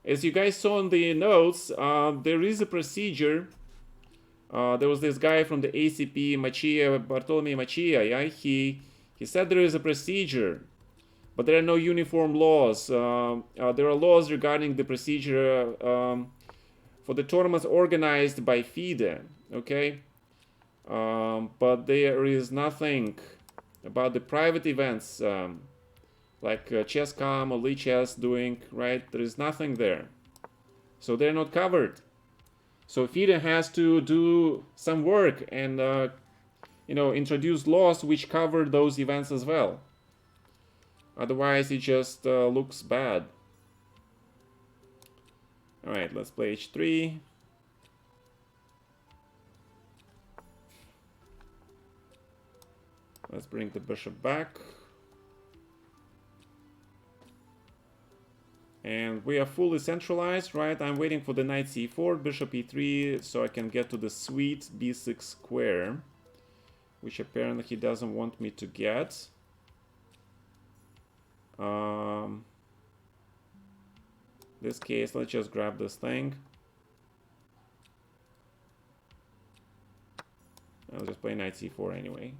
As you guys saw in the notes, there is a procedure. There was this guy from the ACP, Bartolome Machia, yeah? He said there is a procedure, but there are no uniform laws. There are laws regarding the procedure for the tournaments organized by FIDE, okay? But there is nothing about the private events like Chess.com or Lichess doing, right? There is nothing there. So they're not covered. So FIDE has to do some work and, you know, introduce laws which cover those events as well. Otherwise, it just looks bad. All right, let's play h3. Let's bring the bishop back. And we are fully centralized, right? I'm waiting for the knight c4, bishop e3, so I can get to the sweet b6 square. which apparently he doesn't want me to get. This case, let's just grab this thing. I'll just play knight c4 anyway.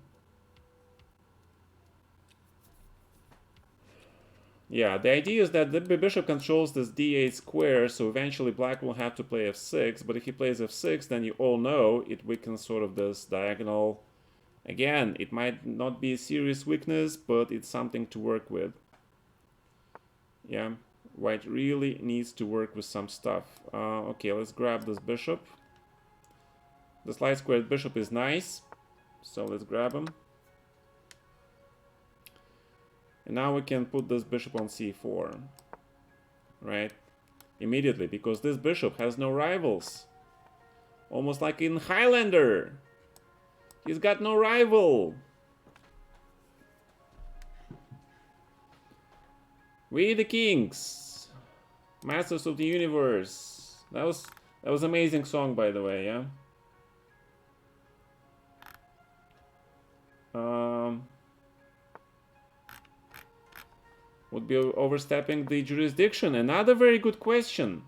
Yeah, the idea is that the bishop controls this d8 square, so eventually black will have to play f6, but if he plays f6, then you all know it weakens sort of this diagonal. Again, it might not be a serious weakness, but it's something to work with. Yeah, white really needs to work with some stuff. Okay, let's grab this bishop. The light squared bishop is nice, so let's grab him. And now we can put this bishop on c4, right? Immediately, because this bishop has no rivals. Almost like in Highlander. He's got no rival. We the kings, masters of the universe. That was amazing song, by the way, yeah. Would be overstepping the jurisdiction? Another very good question.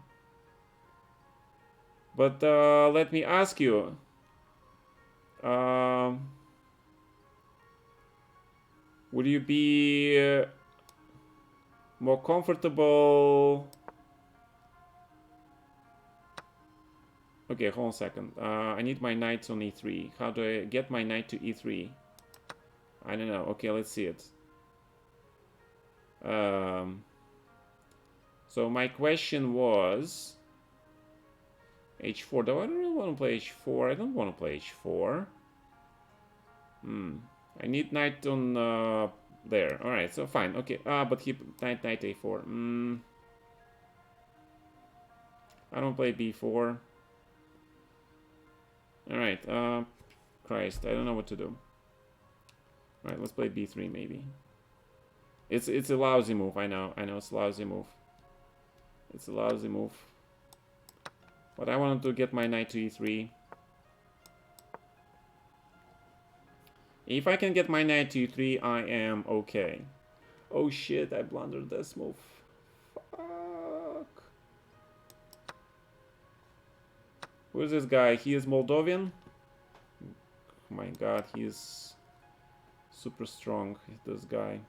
But let me ask you. Would you be more comfortable? Okay, hold on a second. I need my knight on e3. How do I get my knight to e3? I don't know. Okay, let's see it. So my question was h4. Do I really want to play h4? I don't want to play h4. I need knight on there. All right, so fine. Okay. But he knight a4. I don't play b4. All right. Christ, I don't know what to do. All right, let's play b3 maybe. It's a lousy move. I know it's a lousy move. It's a lousy move. But I wanted to get my knight to e3. If I can get my knight to e3, I am okay. Oh shit, I blundered this move. Fuck. Who is this guy? He is Moldovan? Oh my god, he is super strong, this guy.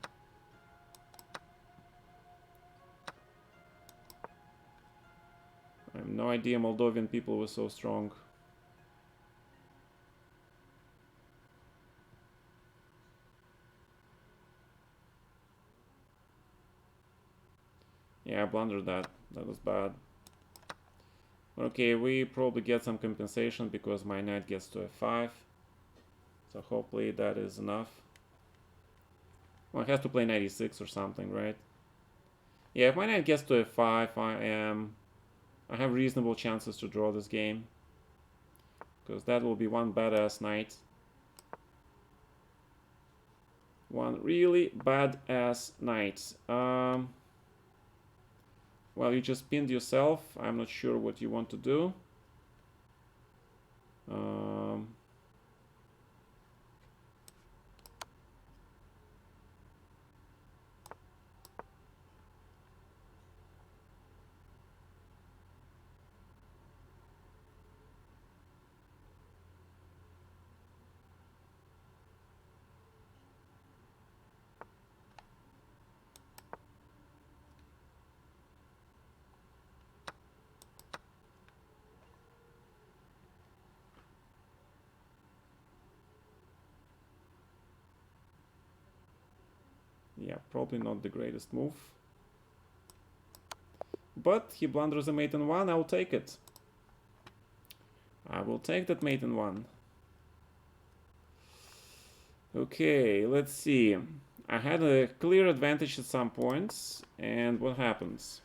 I have no idea Moldovan people were so strong. Yeah, I blundered that. That was bad. Okay, we probably get some compensation because my knight gets to f5. So hopefully that is enough. Well, I have to play knight e6 or something, right? Yeah, if my knight gets to f5, I have reasonable chances to draw this game. Because that will be one badass knight. One really badass knight. Well, you just pinned yourself. I'm not sure what you want to do. Yeah, probably not the greatest move. But he blunders a mate in one, I'll take it. I will take that mate in one. Okay, let's see. I had a clear advantage at some points, and what happens?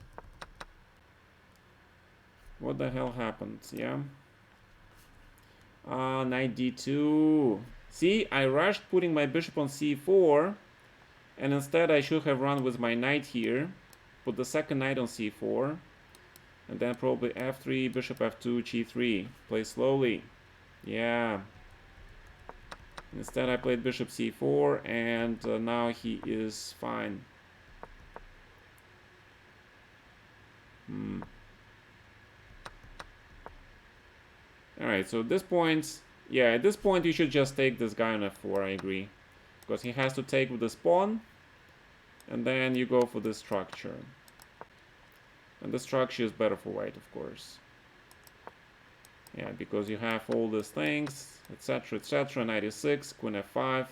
What the hell happened, yeah? Knight d2. See, I rushed putting my bishop on c4, and instead I should have run with my knight here, put the second knight on c4, and then probably f3, bishop f2, g3. Play slowly. Yeah. Instead, I played bishop c4, and now he is fine. Alright, so at this point, yeah, at this point you should just take this guy on f4, I agree. Because he has to take with this pawn, and then you go for this structure. And the structure is better for white, of course. Yeah, because you have all these things, etc., etc., 96, queen f5,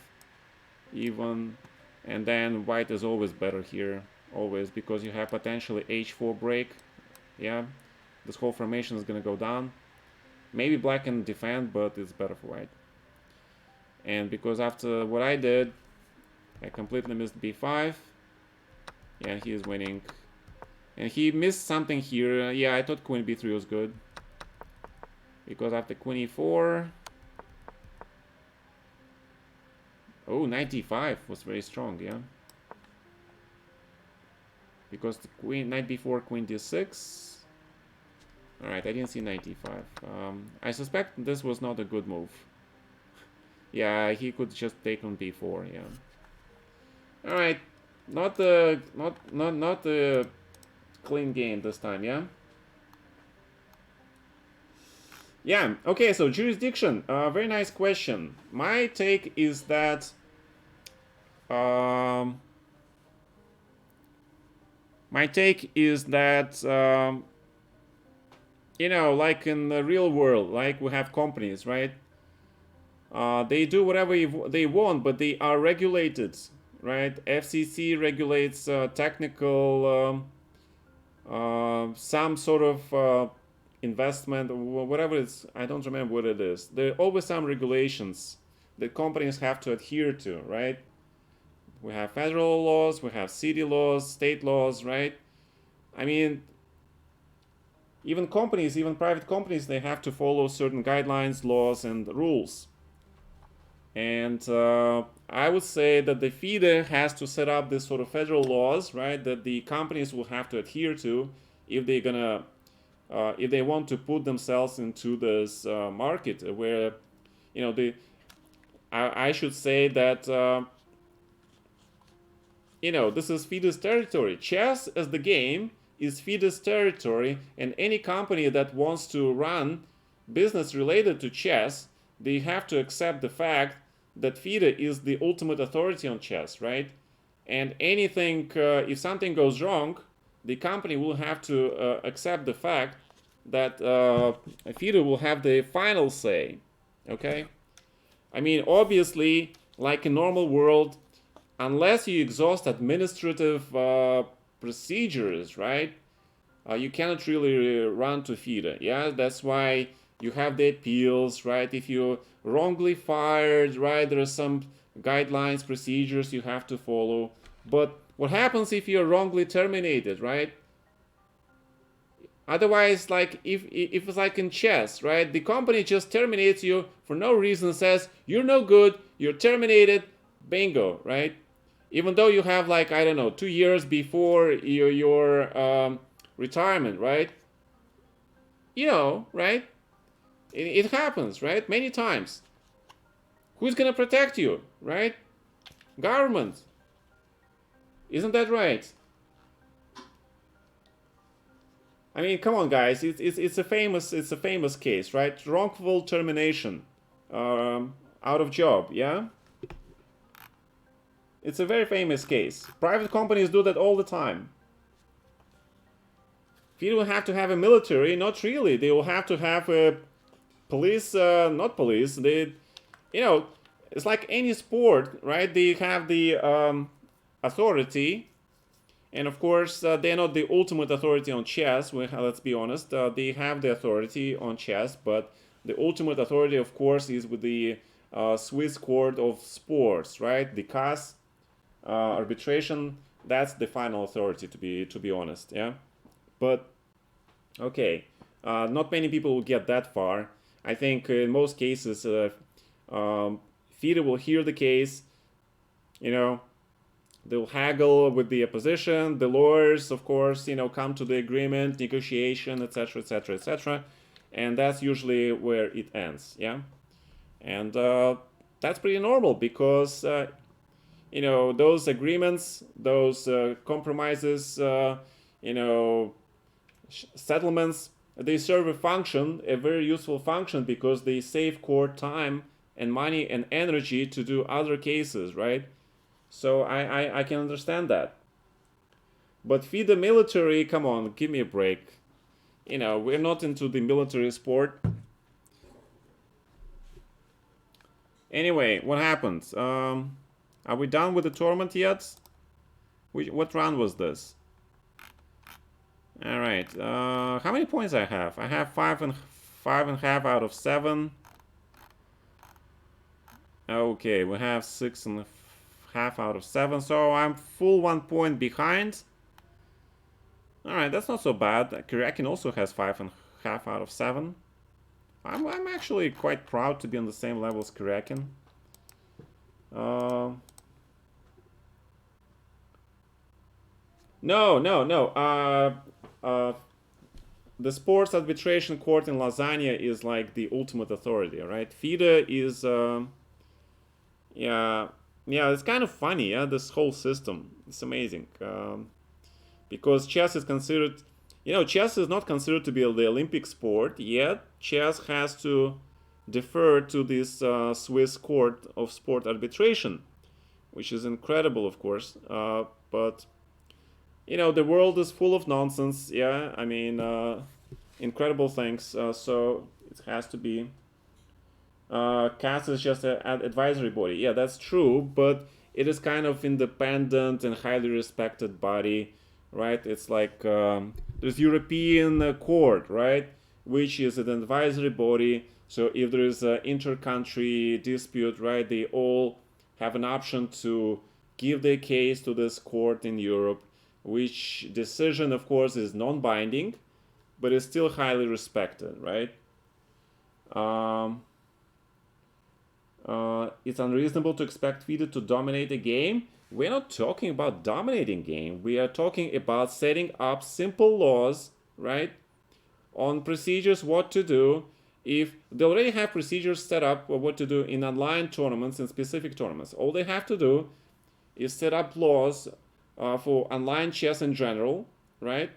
even. And then white is always better here, always, because you have potentially h4 break. Yeah, this whole formation is going to go down. Maybe black can defend, but it's better for white. And because after what I did, I completely missed b5. Yeah, he is winning. And he missed something here. Yeah, I thought queen b3 was good. Because after queen e4... Oh, knight d5 was very strong, yeah. Because the queen, knight b4, queen d6... Alright, I didn't see knight d5. I suspect this was not a good move. Yeah, he could just take on b4, yeah. Alright, not the clean game this time, yeah? Yeah, okay, so jurisdiction, very nice question. My take is that you know, like in the real world, like we have companies, right? They do whatever they want, but they are regulated, right? FCC regulates technical, some sort of investment, or whatever it's, I don't remember what it is. There are always some regulations that companies have to adhere to, right? We have federal laws, we have city laws, state laws, right? I mean, even companies, even private companies, they have to follow certain guidelines, laws, and rules. And I would say that the FIDE has to set up this sort of federal laws, right, that the companies will have to adhere to if they're gonna, if they want to put themselves into this market where, you know, I should say that, you know, this is FIDE's territory. Chess as the game is FIDE's territory, and any company that wants to run business related to chess, they have to accept the fact that FIDE is the ultimate authority on chess, right? And anything, if something goes wrong, the company will have to accept the fact that FIDE will have the final say, okay? I mean, obviously, like in normal world, unless you exhaust administrative procedures, right? You cannot really run to FIDE. Yeah, that's why you have the appeals, right? If you're wrongly fired, right, there are some guidelines, procedures you have to follow. But what happens if you're wrongly terminated, right? Otherwise, like if it's like in chess, right? The company just terminates you for no reason, says you're no good, you're terminated, bingo, right? Even though you have, like, I don't know, 2 years before your retirement, right? You know, right? It happens, right? Many times. Who's gonna protect you, right? Government. Isn't that right? I mean, come on, guys. It's a famous case, right? Wrongful termination, out of job. Yeah. It's a very famous case. Private companies do that all the time. FIDE will have to have a military, not really. They will have to have a police, not police. They, you know, it's like any sport, right? They have the authority, and of course, they're not the ultimate authority on chess. Let's be honest. They have the authority on chess, but the ultimate authority, of course, is with the Swiss Court of Sports, right? The CAS arbitration. That's the final authority, to be honest. Yeah, but okay, not many people will get that far. I think in most cases, FIDE will hear the case. You know, they'll haggle with the opposition. The lawyers, of course, you know, come to the agreement, negotiation, etc., etc., etc., and that's usually where it ends. Yeah, and that's pretty normal because you know, those agreements, those compromises, you know, settlements, they serve a function, a very useful function, because they save court time and money and energy to do other cases, right? So I can understand that. But feed the military, come on, give me a break. You know, we're not into the military sport. Anyway, what happened? Are we done with the tournament yet? What round was this? All right. How many points I have? I have five and a half out of 7. Okay, we have 6.5 out of 7. So I'm full 1 point behind. All right, that's not so bad. Kirakin also has 5.5 out of 7. I'm actually quite proud to be on the same level as Kirakin. No. The sports arbitration court in Lasagna is like the ultimate authority, right? FIDE is, yeah, it's kind of funny, yeah, this whole system. It's amazing. Because chess is considered, you know, chess is not considered to be the Olympic sport, yet chess has to defer to this Swiss court of sport arbitration, which is incredible, of course. But you know, the world is full of nonsense. Yeah, I mean, incredible things. So it has to be. CAS is just an advisory body. Yeah, that's true, but it is kind of independent and highly respected body, right? It's like there's European court, right, which is an advisory body. So if there is an inter-country dispute, right, they all have an option to give their case to this court in Europe, which decision, of course, is non-binding, but is still highly respected, right? It's unreasonable to expect FIDE to dominate a game. We're not talking about dominating game. We are talking about setting up simple laws, right, on procedures, what to do. If they already have procedures set up of what to do in online tournaments and specific tournaments, all they have to do is set up laws for online chess in general, right?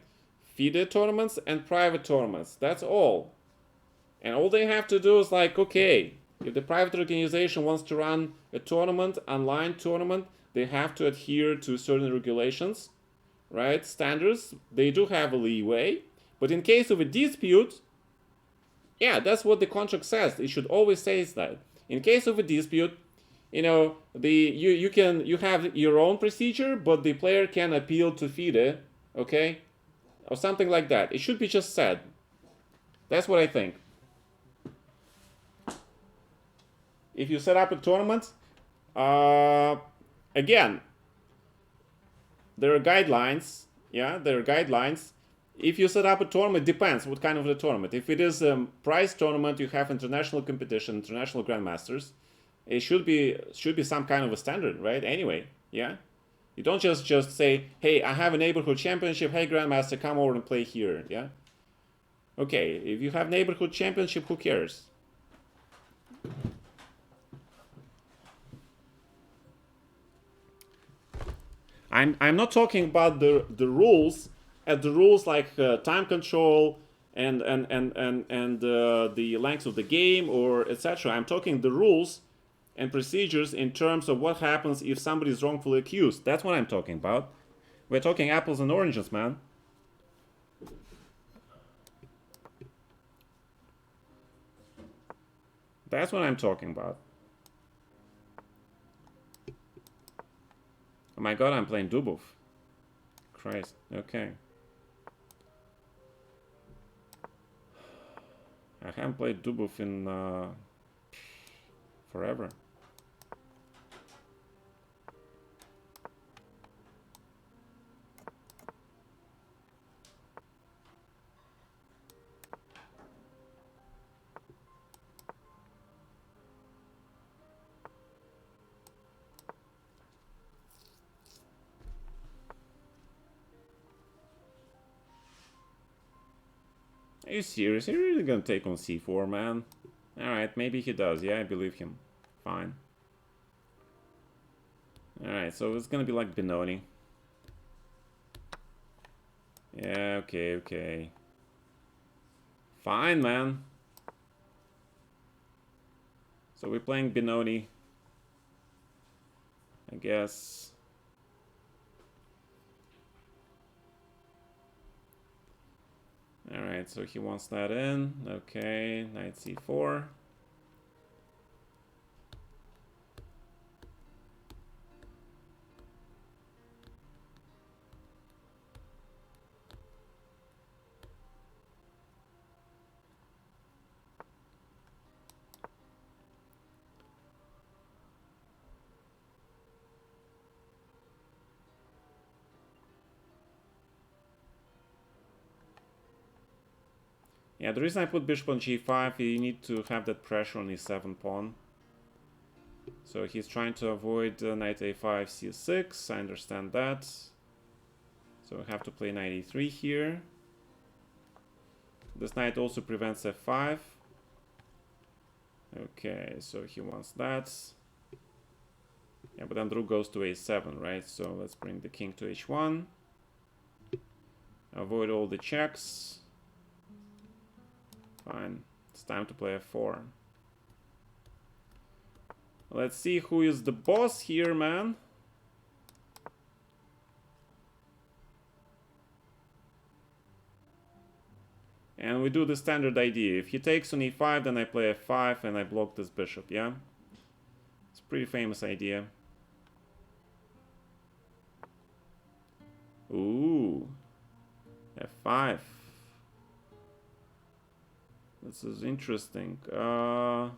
FIDE tournaments and private tournaments. That's all. And all they have to do is like, okay, if the private organization wants to run a tournament, online tournament, they have to adhere to certain regulations, right? Standards. They do have a leeway. But in case of a dispute, yeah, that's what the contract says. It should always say that. In case of a dispute, you know, you have your own procedure, but the player can appeal to FIDE, okay? Or something like that. It should be just said. That's what I think. If you set up a tournament, again, there are guidelines. Yeah, there are guidelines. If you set up a tournament, depends what kind of a tournament. If it is a prize tournament, you have international competition, international grandmasters. It should be some kind of a standard, right? Anyway, yeah. You don't just say, hey, I have a neighborhood championship. Hey, grandmaster, come over and play here. Yeah. Okay, if you have neighborhood championship, who cares? I'm not talking about the rules, the rules like time control and the length of the game or etc. I'm talking the rules and procedures in terms of what happens if somebody is wrongfully accused. That's what I'm talking about. We're talking apples and oranges, man. That's what I'm talking about. Oh my god, I'm playing Dubov. Christ, okay. I haven't played Dubov in forever. Are you serious? Are you really gonna take on c4, man? Alright, maybe he does. Yeah, I believe him. Fine. Alright, so it's gonna be like Benoni. Yeah, okay, okay. Fine, man. So we're playing Benoni, I guess. Alright, so he wants that in. Okay, knight c4. Yeah, the reason I put bishop on g5, you need to have that pressure on e7 pawn. So he's trying to avoid knight a5, c6. I understand that. So I have to play knight e3 here. This knight also prevents f5. Okay, so he wants that. Yeah, but then rook goes to a7, right? So let's bring the king to h1. Avoid all the checks. Fine. It's time to play f4. Let's see who is the boss here, man. And we do the standard idea. If he takes on e5, then I play f5 and I block this bishop, yeah? It's a pretty famous idea. Ooh. f5. This is interesting. So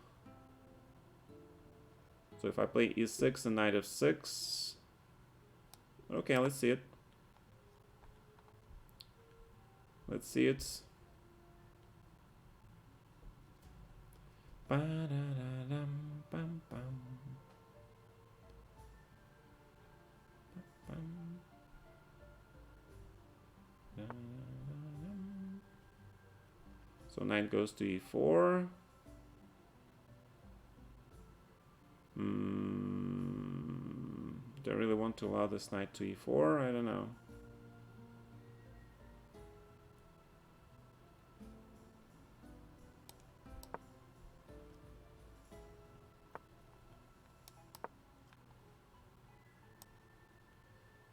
if I play e6 and knight f6. Okay, let's see it. Let's see it. So knight goes to e4. Do I really want to allow this knight to e4? I don't know.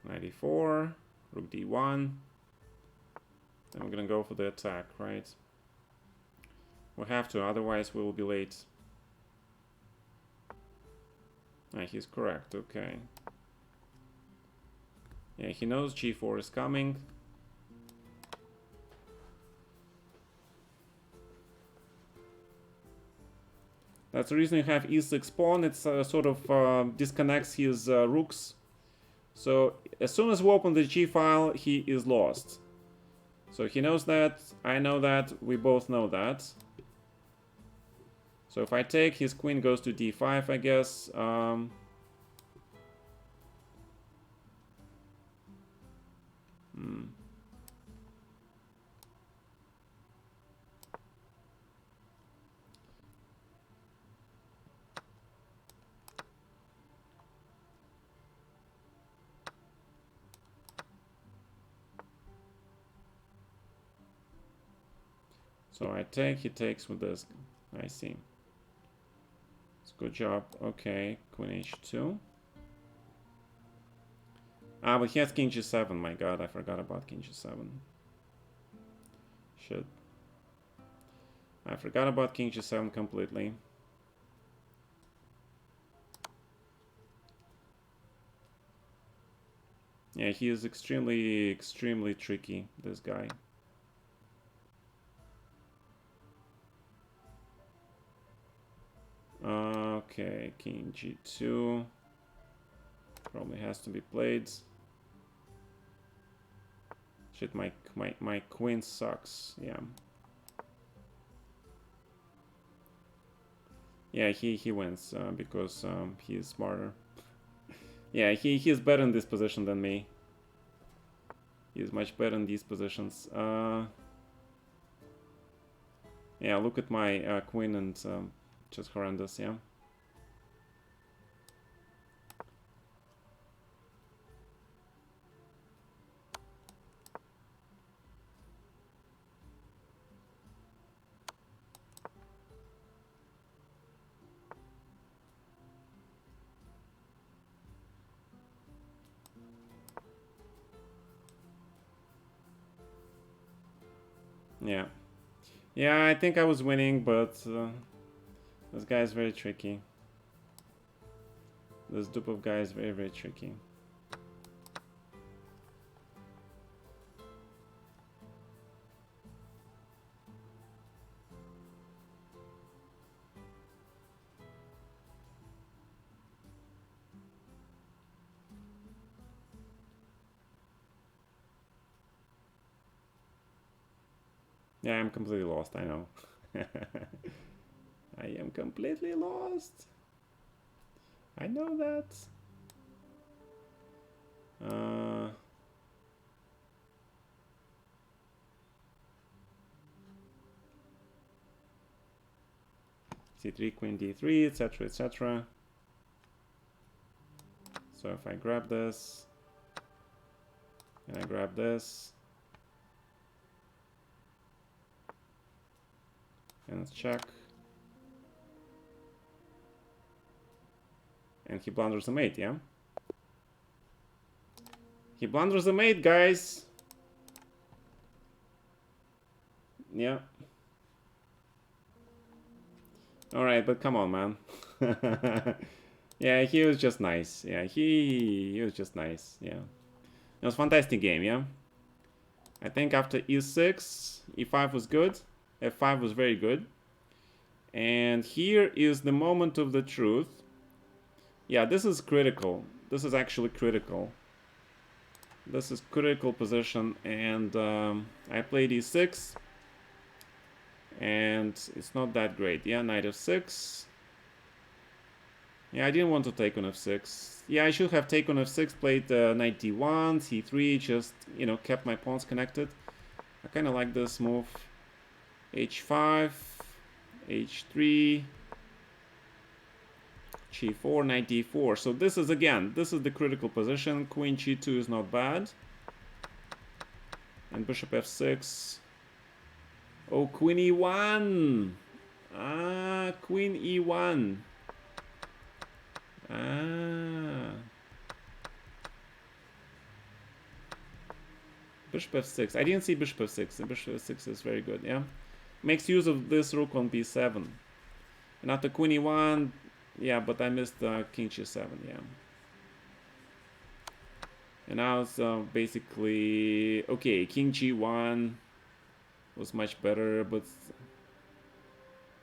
Knight e4, rook d1. Then we're gonna go for the attack, right? We have to, otherwise we will be late. Ah, he's correct, okay. Yeah, he knows g4 is coming. That's the reason you have e6 pawn. It sort of disconnects his rooks. So as soon as we open the g file, he is lost. So he knows that, I know that, we both know that. So if I take, his queen goes to d5, I guess. So I take, he takes with this. I see. It's good job. Okay, queen h2. Ah, but he has king g7. My god, I forgot about king g7. Shit. I forgot about king g7 completely. Yeah, he is extremely, extremely tricky, this guy. Okay, king g2. Probably has to be played. Shit, my queen sucks. Yeah. Yeah, he wins because he is smarter. Yeah, he's better in this position than me. He's much better in these positions. Yeah, look at my queen and just horrendous, yeah. Yeah. Yeah, I think I was winning, but this guy is very tricky. This Dupov guy is very, very tricky. Yeah, I'm completely lost, I know. I am completely lost. I know that. C3, Queen D3, etc., etc. So if I grab this, and I grab this, and let's check. And he blunders a mate, yeah? He blunders a mate, guys! Yeah. Alright, but come on, man. Yeah, he was just nice. Yeah, he was just nice, yeah. It was a fantastic game, yeah? I think after e6, e5 was good, f5 was very good. And here is the moment of the truth. Yeah, this is critical. This is actually critical. This is critical position, and I played e6, and it's not that great. Yeah, knight f6. Yeah, I didn't want to take on f6. Yeah, I should have taken f6, played knight d1, c3, just, you know, kept my pawns connected. I kind of like this move. h5, h3, g4, knight d4. So this is, again, this is the critical position. Queen g2 is not bad. And bishop f6. Oh, queen e1. Ah, queen e1. Ah. Bishop f6. I didn't see bishop f6. The bishop f6 is very good, yeah? Makes use of this rook on b7. And after queen e1, yeah, but I missed king g7, yeah. And now it's basically... Okay, king g1 was much better, but...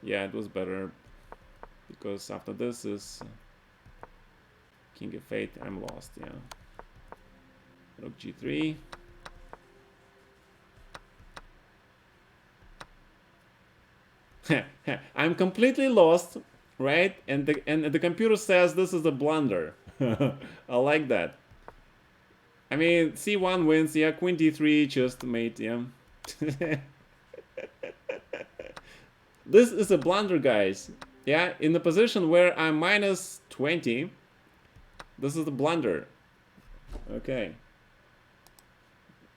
Yeah, it was better. Because after this is... King f8, I'm lost, yeah. Rook g3. I'm completely lost, right? And the computer says this is a blunder. I like that. I mean, c1 wins, yeah. Queen d3 just mate, yeah. This is a blunder, guys. Yeah, in the position where I'm minus 20, this is a blunder. Okay.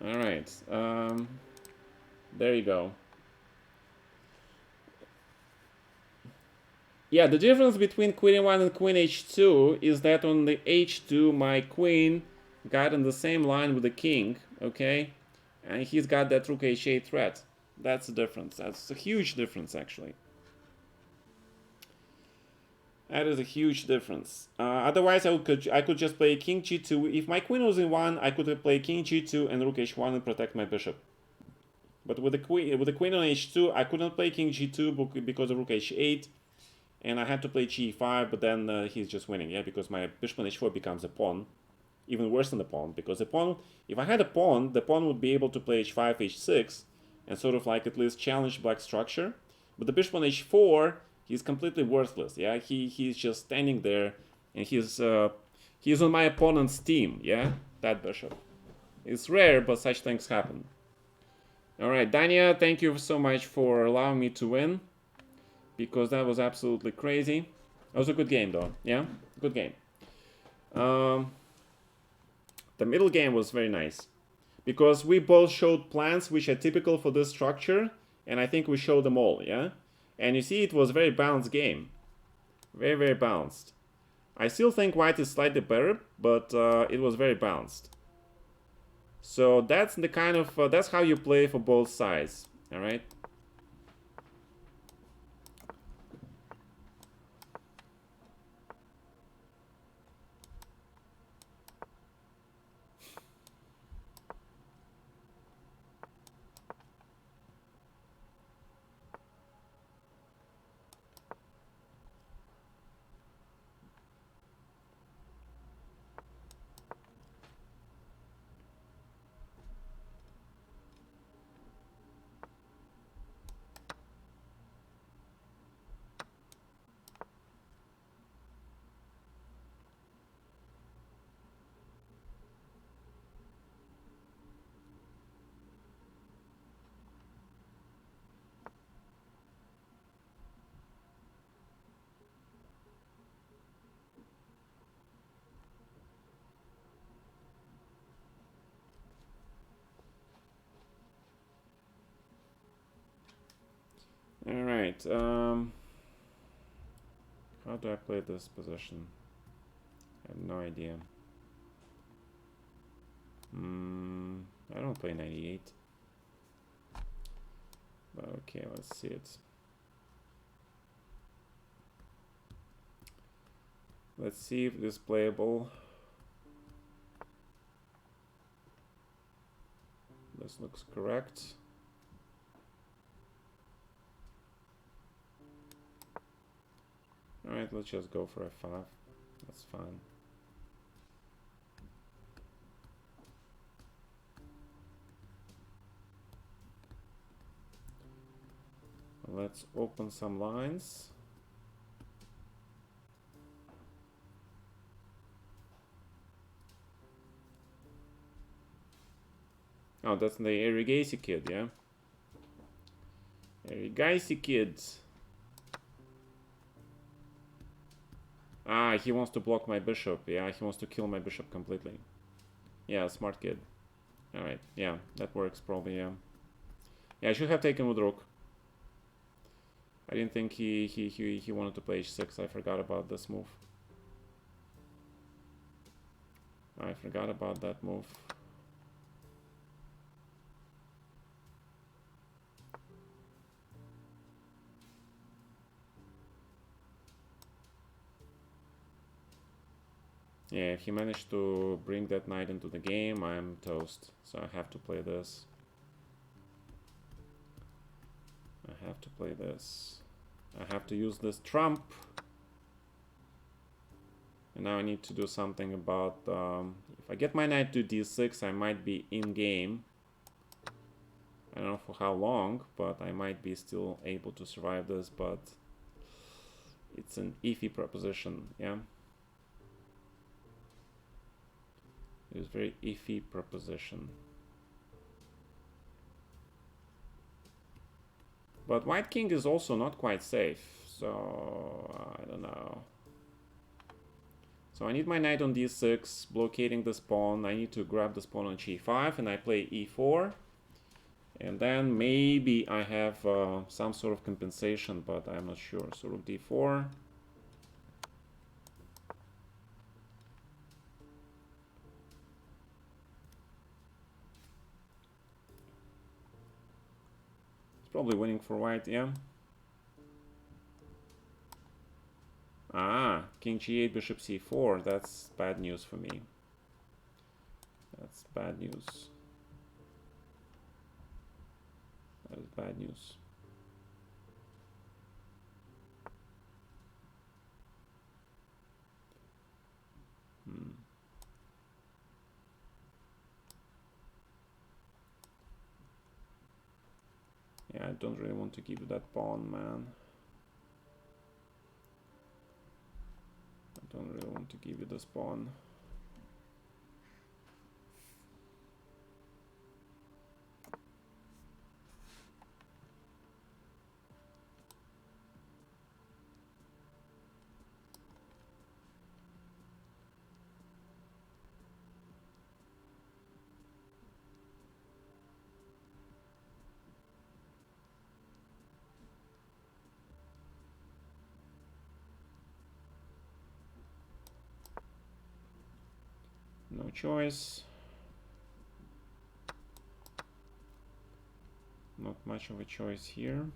All right. There you go. Yeah, the difference between queen e1 and queen h2 is that on the h2 my queen got in the same line with the king, okay? And he's got that rook h8 threat. That's the difference. That's a huge difference, actually. That is a huge difference. Otherwise, I could just play king g2. If my queen was in 1, I could play king g2 and rook h1 and protect my bishop. But with the queen on h2, I couldn't play king g2 because of rook h8. And I had to play g5, but then he's just winning, yeah, because my bishop on h4 becomes a pawn. Even worse than the pawn, because the pawn, if I had a pawn, the pawn would be able to play h5, h6, and sort of like at least challenge black structure. But the bishop on h4, he's completely worthless, yeah. He's just standing there, and he's on my opponent's team, yeah. That bishop. It's rare, but such things happen. All right, Dania, thank you so much for allowing me to win, because that was absolutely crazy. That was a good game, though. Yeah, good game. The middle game was very nice, because we both showed plans which are typical for this structure, and I think we showed them all, yeah? And you see, it was a very balanced game. Very, very balanced. I still think white is slightly better, but it was very balanced. So that's the kind of, that's how you play for both sides. All right. All right. How do I play this position? I have no idea. I don't play 98. But okay, let's see it. Let's see if this is playable. This looks correct. Alright, let's just go for F5. That's fine. Let's open some lines. Oh, that's the Erigaisi kid, yeah? Erigaisi kid. Ah, he wants to block my bishop. Yeah, he wants to kill my bishop completely. Yeah, smart kid. Alright, yeah, that works probably, yeah. Yeah, I should have taken with rook. I didn't think he wanted to play h6. I forgot about this move. I forgot about that move. Yeah, if he managed to bring that knight into the game, I'm toast. So I have to play this. I have to play this. I have to use this trump. And now I need to do something about... if I get my knight to d6, I might be in game. I don't know for how long, but I might be still able to survive this, but... it's an iffy proposition, yeah? It's a very iffy proposition. But white king is also not quite safe, so I don't know. So I need my knight on d6, blockading this pawn. I need to grab this pawn on g5, and I play e4. And then maybe I have some sort of compensation, but I'm not sure. So rook d4. It's probably winning for white, yeah. Ah, king g8, bishop c4. That's bad news for me. That's bad news. That is bad news. Yeah, I don't really want to give you that pawn, man. I don't really want to give you this pawn. No choice. not much of a choice here.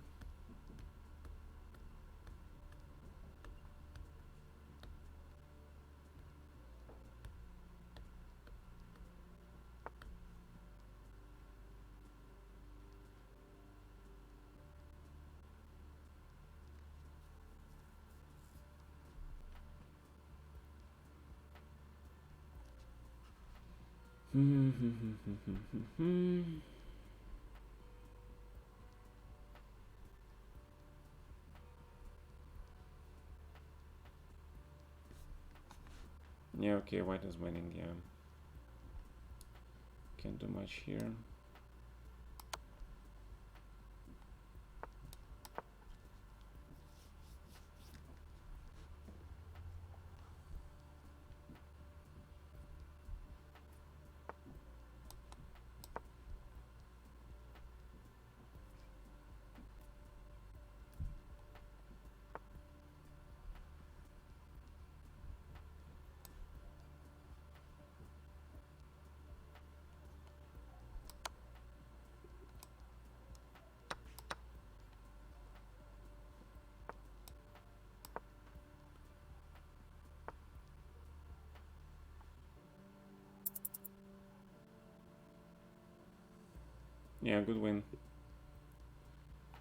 Yeah, okay, white is winning, yeah. Can't do much here. Yeah, good win.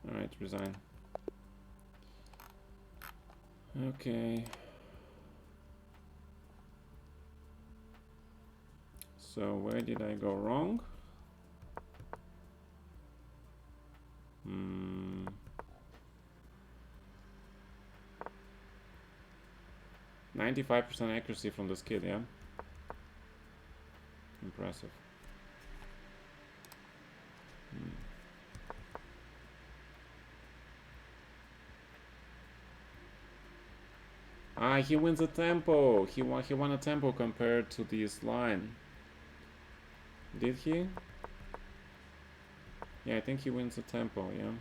Alright, resign. Okay. So where did I go wrong? 95% accuracy from this kid, yeah? Impressive. Ah, he wins a tempo. He won a tempo compared to this line. Did he? Yeah, I think he wins a tempo, yeah.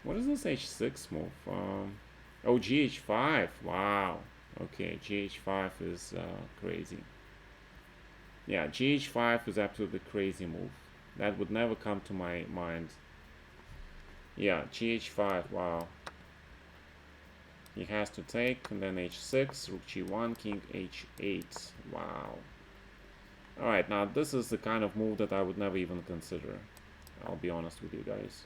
What is this h6 move? Oh, gh5. Wow. Okay, gh5 is crazy. Yeah, gh5 is absolutely crazy move. That would never come to my mind. Yeah, gh5, wow. He has to take, and then h6, rook g1, king h8. Wow. Alright, now this is the kind of move that I would never even consider. I'll be honest with you guys.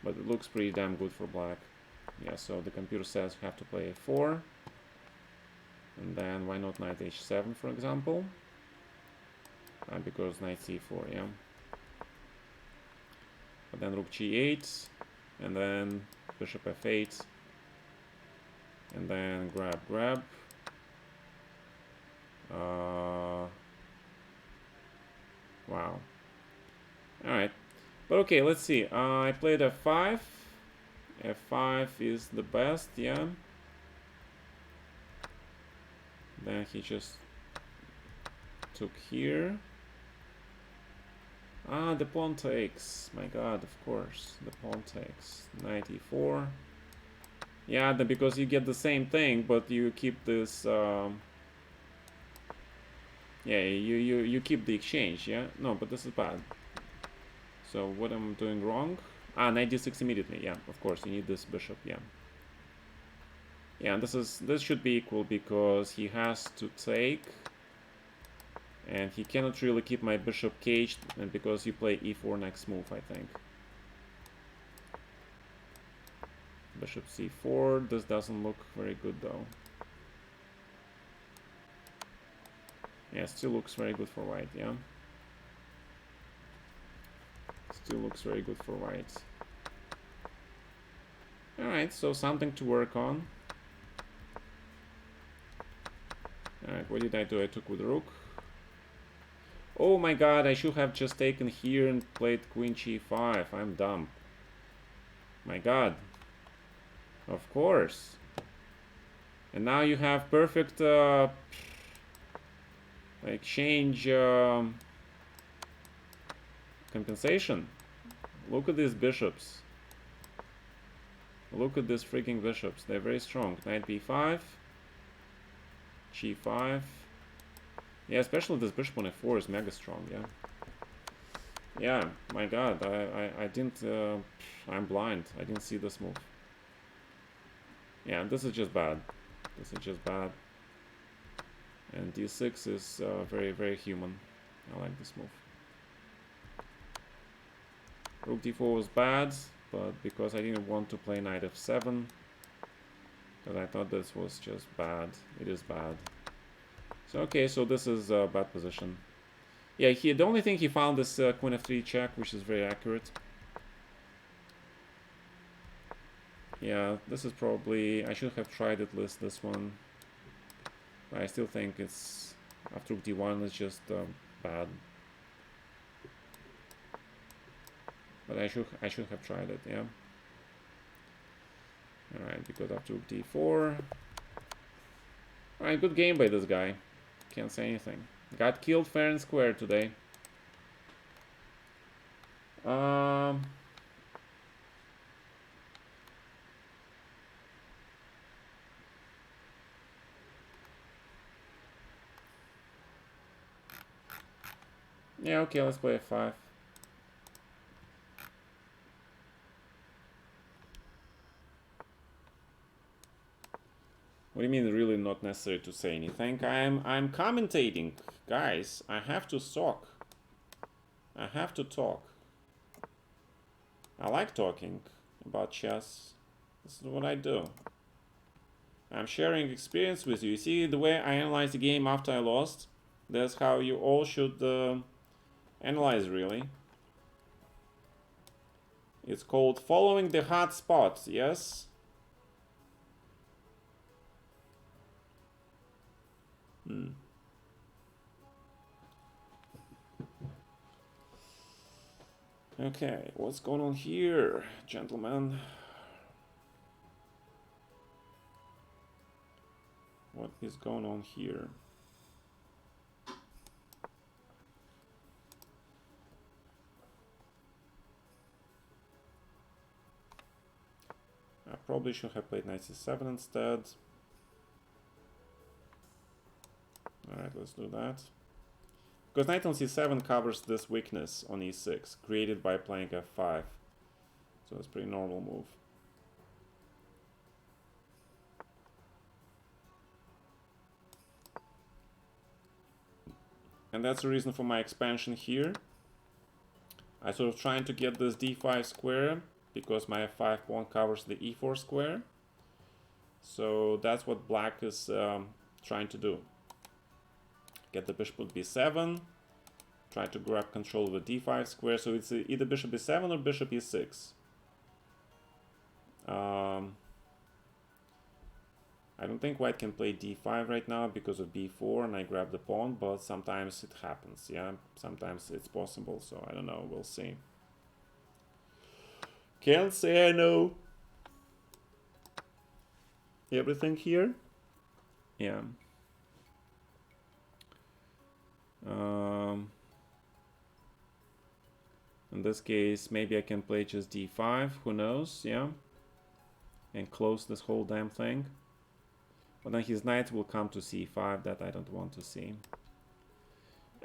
But it looks pretty damn good for black. Yeah, so the computer says you have to play a4. And then why not knight h7, for example? Because knight c4, yeah. But then rook g8, and then bishop f8, and then grab. Wow. Alright. But okay, let's see. I played f5. f5 is the best, yeah. Then he just took here. Ah, the pawn takes. My god, of course. The pawn takes. Knight e4. Yeah, because you get the same thing, but you keep this... yeah, you keep the exchange, yeah? No, but this is bad. So what am I doing wrong? Ah, knight d6 immediately, yeah. Of course, you need this bishop, yeah. Yeah, this should be equal because he has to take... And he cannot really keep my bishop caged, and because you play e4 next move, I think. Bishop c4, this doesn't look very good though. Yeah, still looks very good for white, yeah. Still looks very good for white. Alright, so something to work on. Alright, what did I do? I took with rook. Oh my god, I should have just taken here and played queen g5. I'm dumb. My god. Of course. And now you have perfect exchange compensation. Look at these bishops. Look at these freaking bishops. They're very strong. Knight b5. g5. Yeah, especially this bishop on f4 is mega strong, yeah. Yeah, my god, I didn't... I'm blind. I didn't see this move. Yeah, this is just bad. This is just bad. And d6 is very, very human. I like this move. Rook d4 was bad, but because I didn't want to play knight f7, because I thought this was just bad. It is bad. So okay, so this is a bad position. Yeah, the only thing he found is queen f3 check, which is very accurate. Yeah, this is probably... I should have tried at least this one. But I still think it's... after rook d1 is just bad. But I should have tried it, yeah. Alright, because after rook d4... Alright, good game by this guy. Can't say anything. Got killed fair and square today. Yeah, okay, let's play f5. What do you mean really not necessary to say anything? I'm commentating. Guys, I have to talk. I have to talk. I like talking about chess. This is what I do. I'm sharing experience with you. You see the way I analyze the game after I lost? That's how you all should analyze, really. It's called following the hot spot, yes? Okay, what's going on here, gentlemen? What is going on here? I probably should have played knight c7 instead. Alright, let's do that. Because knight on c7 covers this weakness on e6, created by playing f5. So it's a pretty normal move. And that's the reason for my expansion here. I sort of trying to get this d5 square, because my f5 pawn covers the e4 square. So that's what black is trying to do. Get the bishop with b7, try to grab control of the d5 square, so it's either bishop b7 or bishop e6. I don't think white can play d5 right now because of b4 and I grab the pawn, but sometimes it happens, yeah? Sometimes it's possible, so I don't know, we'll see. Can't say I know everything here. Yeah. In this case, maybe I can play just d5, who knows, yeah? And close this whole damn thing. But then his knight will come to c5, that I don't want to see.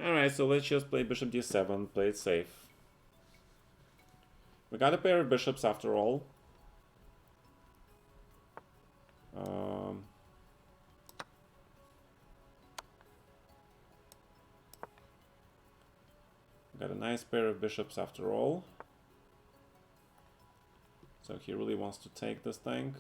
Alright, so let's just play bishop d7, play it safe. We got a pair of bishops after all. Got a nice pair of bishops after all. So he really wants to take this thing.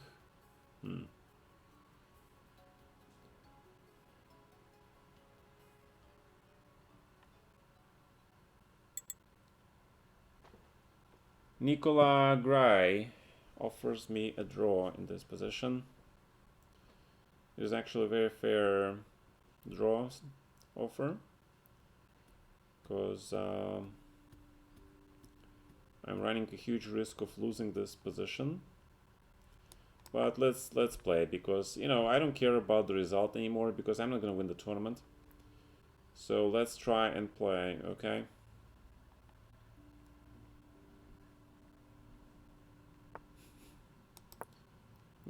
Nicola Gray offers me a draw in this position. It is actually a very fair draw offer, because I'm running a huge risk of losing this position. But let's play, because you know I don't care about the result anymore, because I'm not gonna win the tournament. So let's try and play, okay?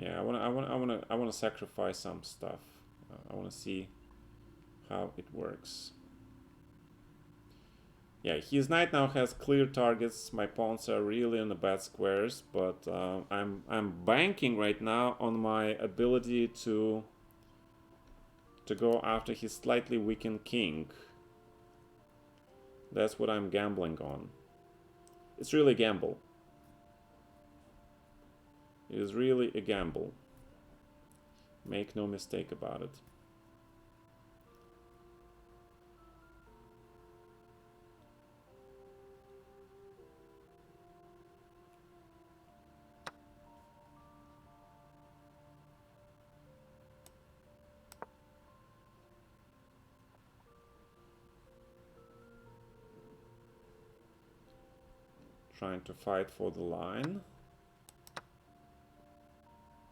Yeah, I wanna sacrifice some stuff. I wanna see how it works. Yeah, his knight now has clear targets. My pawns are really in the bad squares, but I'm banking right now on my ability to go after his slightly weakened king. That's what I'm gambling on. It's really a gamble. It is really a gamble. Make no mistake about it. Trying to fight for the line.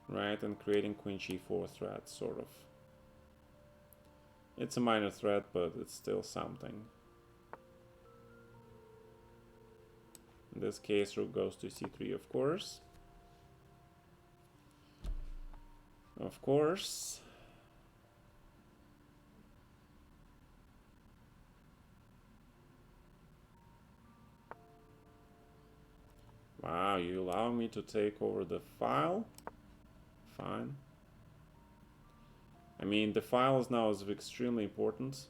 Right, and creating queen g4 threat, sort of. It's a minor threat, but it's still something. In this case, rook goes to c3, of course. Of course. Wow, you allow me to take over the file? Fine. I mean, the file is now of extremely importance.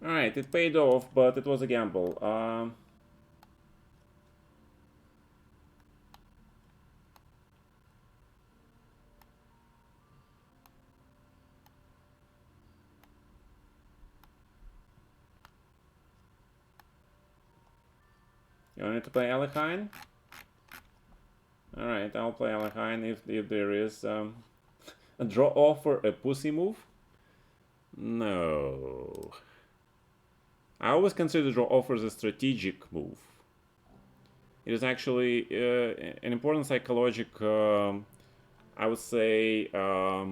Alright, it paid off, but it was a gamble. You want to play Alekhine? Alright, I'll play Alekhine if there is a draw offer, a pussy move. No. I always consider draw offers a strategic move. It is actually an important psychological, I would say, a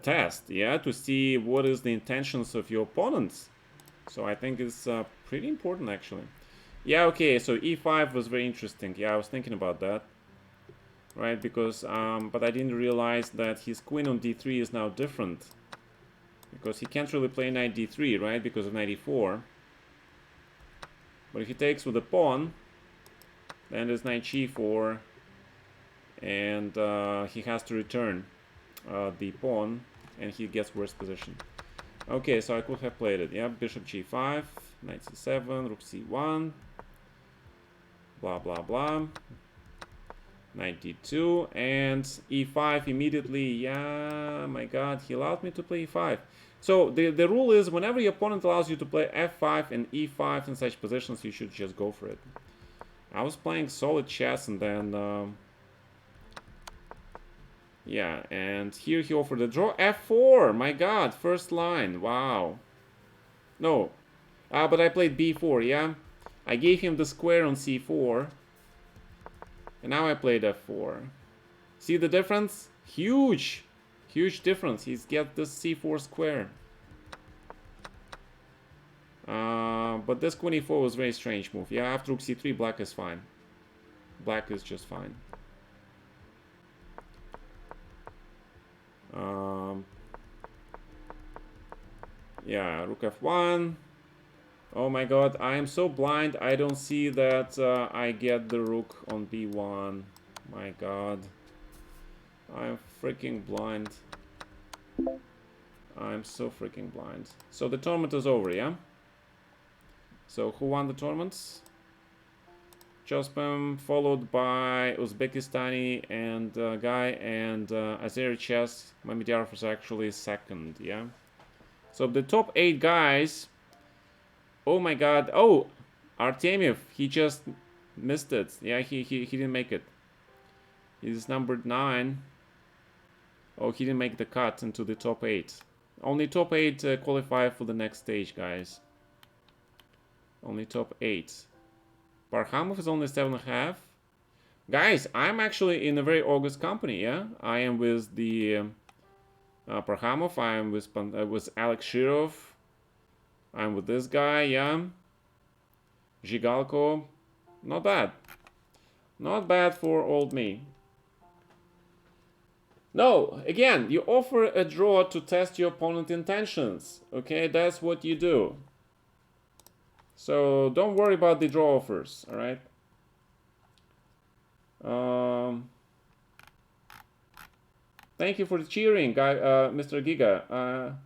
test, yeah, to see what is the intentions of your opponents. So I think it's pretty important, actually. Yeah, okay, so e5 was very interesting. Yeah, I was thinking about that. Right, because, but I didn't realize that his queen on d3 is now different. Because he can't really play knight d3, right, because of knight e4. But if he takes with a pawn, then there's knight g4, and he has to return the pawn, and he gets worse position. Okay, so I could have played it. Yeah, bishop g5. Knight c7, rook c1, blah blah blah. Knight d2 and e5 immediately. Yeah, my god, he allowed me to play e5. So the rule is whenever your opponent allows you to play f5 and e5 in such positions, you should just go for it. I was playing solid chess and then yeah, and here he offered a draw. f4, my god, first line, wow. No, but I played b4, yeah. I gave him the square on c4, and now I played f4. See the difference? Huge! Huge difference. He's got this c4 square. But this queen e4 was a very strange move. Yeah, after rook c3, black is fine. Black is just fine. Yeah, rook f1. Oh my god, I am so blind. I don't see that I get the rook on b1. My god. I'm freaking blind. I'm so freaking blind. So the tournament is over, yeah? So who won the tournament? Chospam, followed by Uzbekistani and guy, and Azeri Chess. Mamediyarov was actually second, yeah? So the top 8 guys. Oh my god. Oh, Artemiev, he just missed it. Yeah, he didn't make it. He's numbered 9. Oh, he didn't make the cut into the top 8. Only top 8 qualify for the next stage, guys. Only top 8. Parhamov is only 7.5. Guys, I'm actually in a very august company, yeah? I am with the Parhamov, I am with Alex Shirov. I'm with this guy, yeah? Zhigalko. Not bad. Not bad for old me. No, again, you offer a draw to test your opponent's intentions. Okay, that's what you do. So don't worry about the draw offers, all right? Thank you for the cheering, guy, Mr. Giga.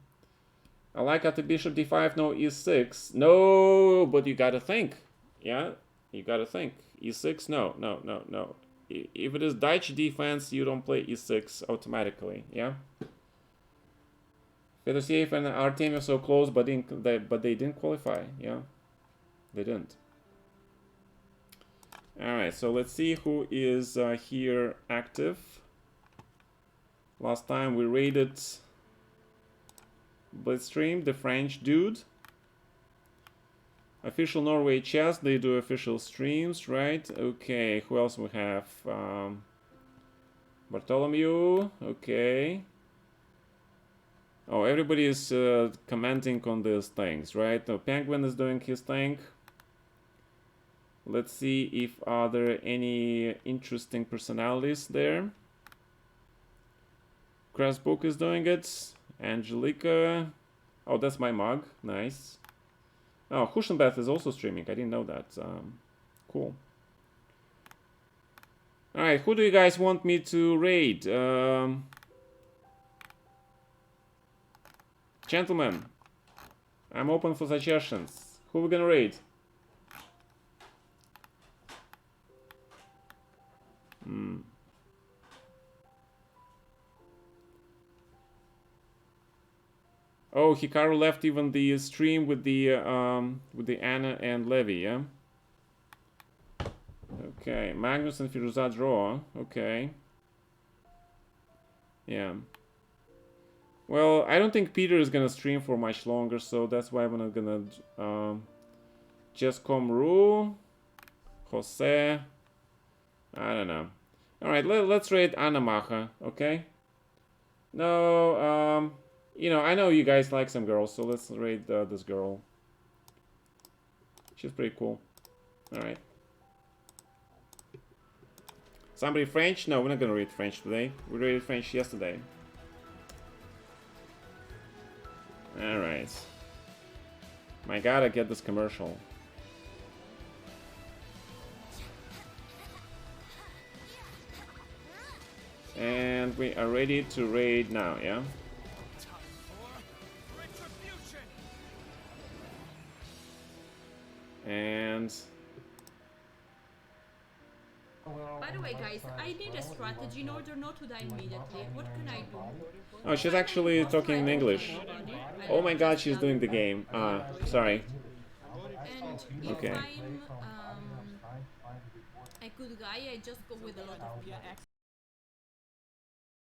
I like at the bishop d5, no e6. No, but you gotta think. Yeah, you gotta think. e6, no, no, no, no. If it is Daichi defense, you don't play e6 automatically, yeah? Fedosiev and Artemiev are so close, but they didn't qualify, yeah? They didn't. Alright, so let's see who is here active. Last time we raided Blitzstream, the French dude. Official Norway Chess, they do official streams, right? Okay, who else we have? Bartholomew, okay. Oh, everybody is commenting on these things, right? No, Penguin is doing his thing. Let's see if are there any interesting personalities there. Crashbook is doing it. Angelica. Oh, that's my mug. Nice. Oh, Hushenbeth is also streaming. I didn't know that. Cool. Alright, who do you guys want me to raid? Gentlemen, I'm open for suggestions. Who are we gonna raid? Oh, Hikaru left even the stream with the Anna and Levi, yeah? Okay, Magnus and Firuza draw. Okay. Yeah. Well, I don't think Peter is gonna stream for much longer, so that's why I'm not gonna just Komru, Jose. I don't know. Alright, let's raid Anamacha, okay? No, you know, I know you guys like some girls, so let's raid this girl. She's pretty cool. Alright. Somebody French? No, we're not gonna read French today. We raided French yesterday. Alright. My god, I get this commercial. And we are ready to raid now, yeah? strategy in order not to die immediately. What can I do? Oh, she's Try to actually boss talking in fight with English. somebody. Oh Let my me god, just she's tell doing the you. game. Sorry. And if Okay. I'm a good guy, I just go with a lot of people.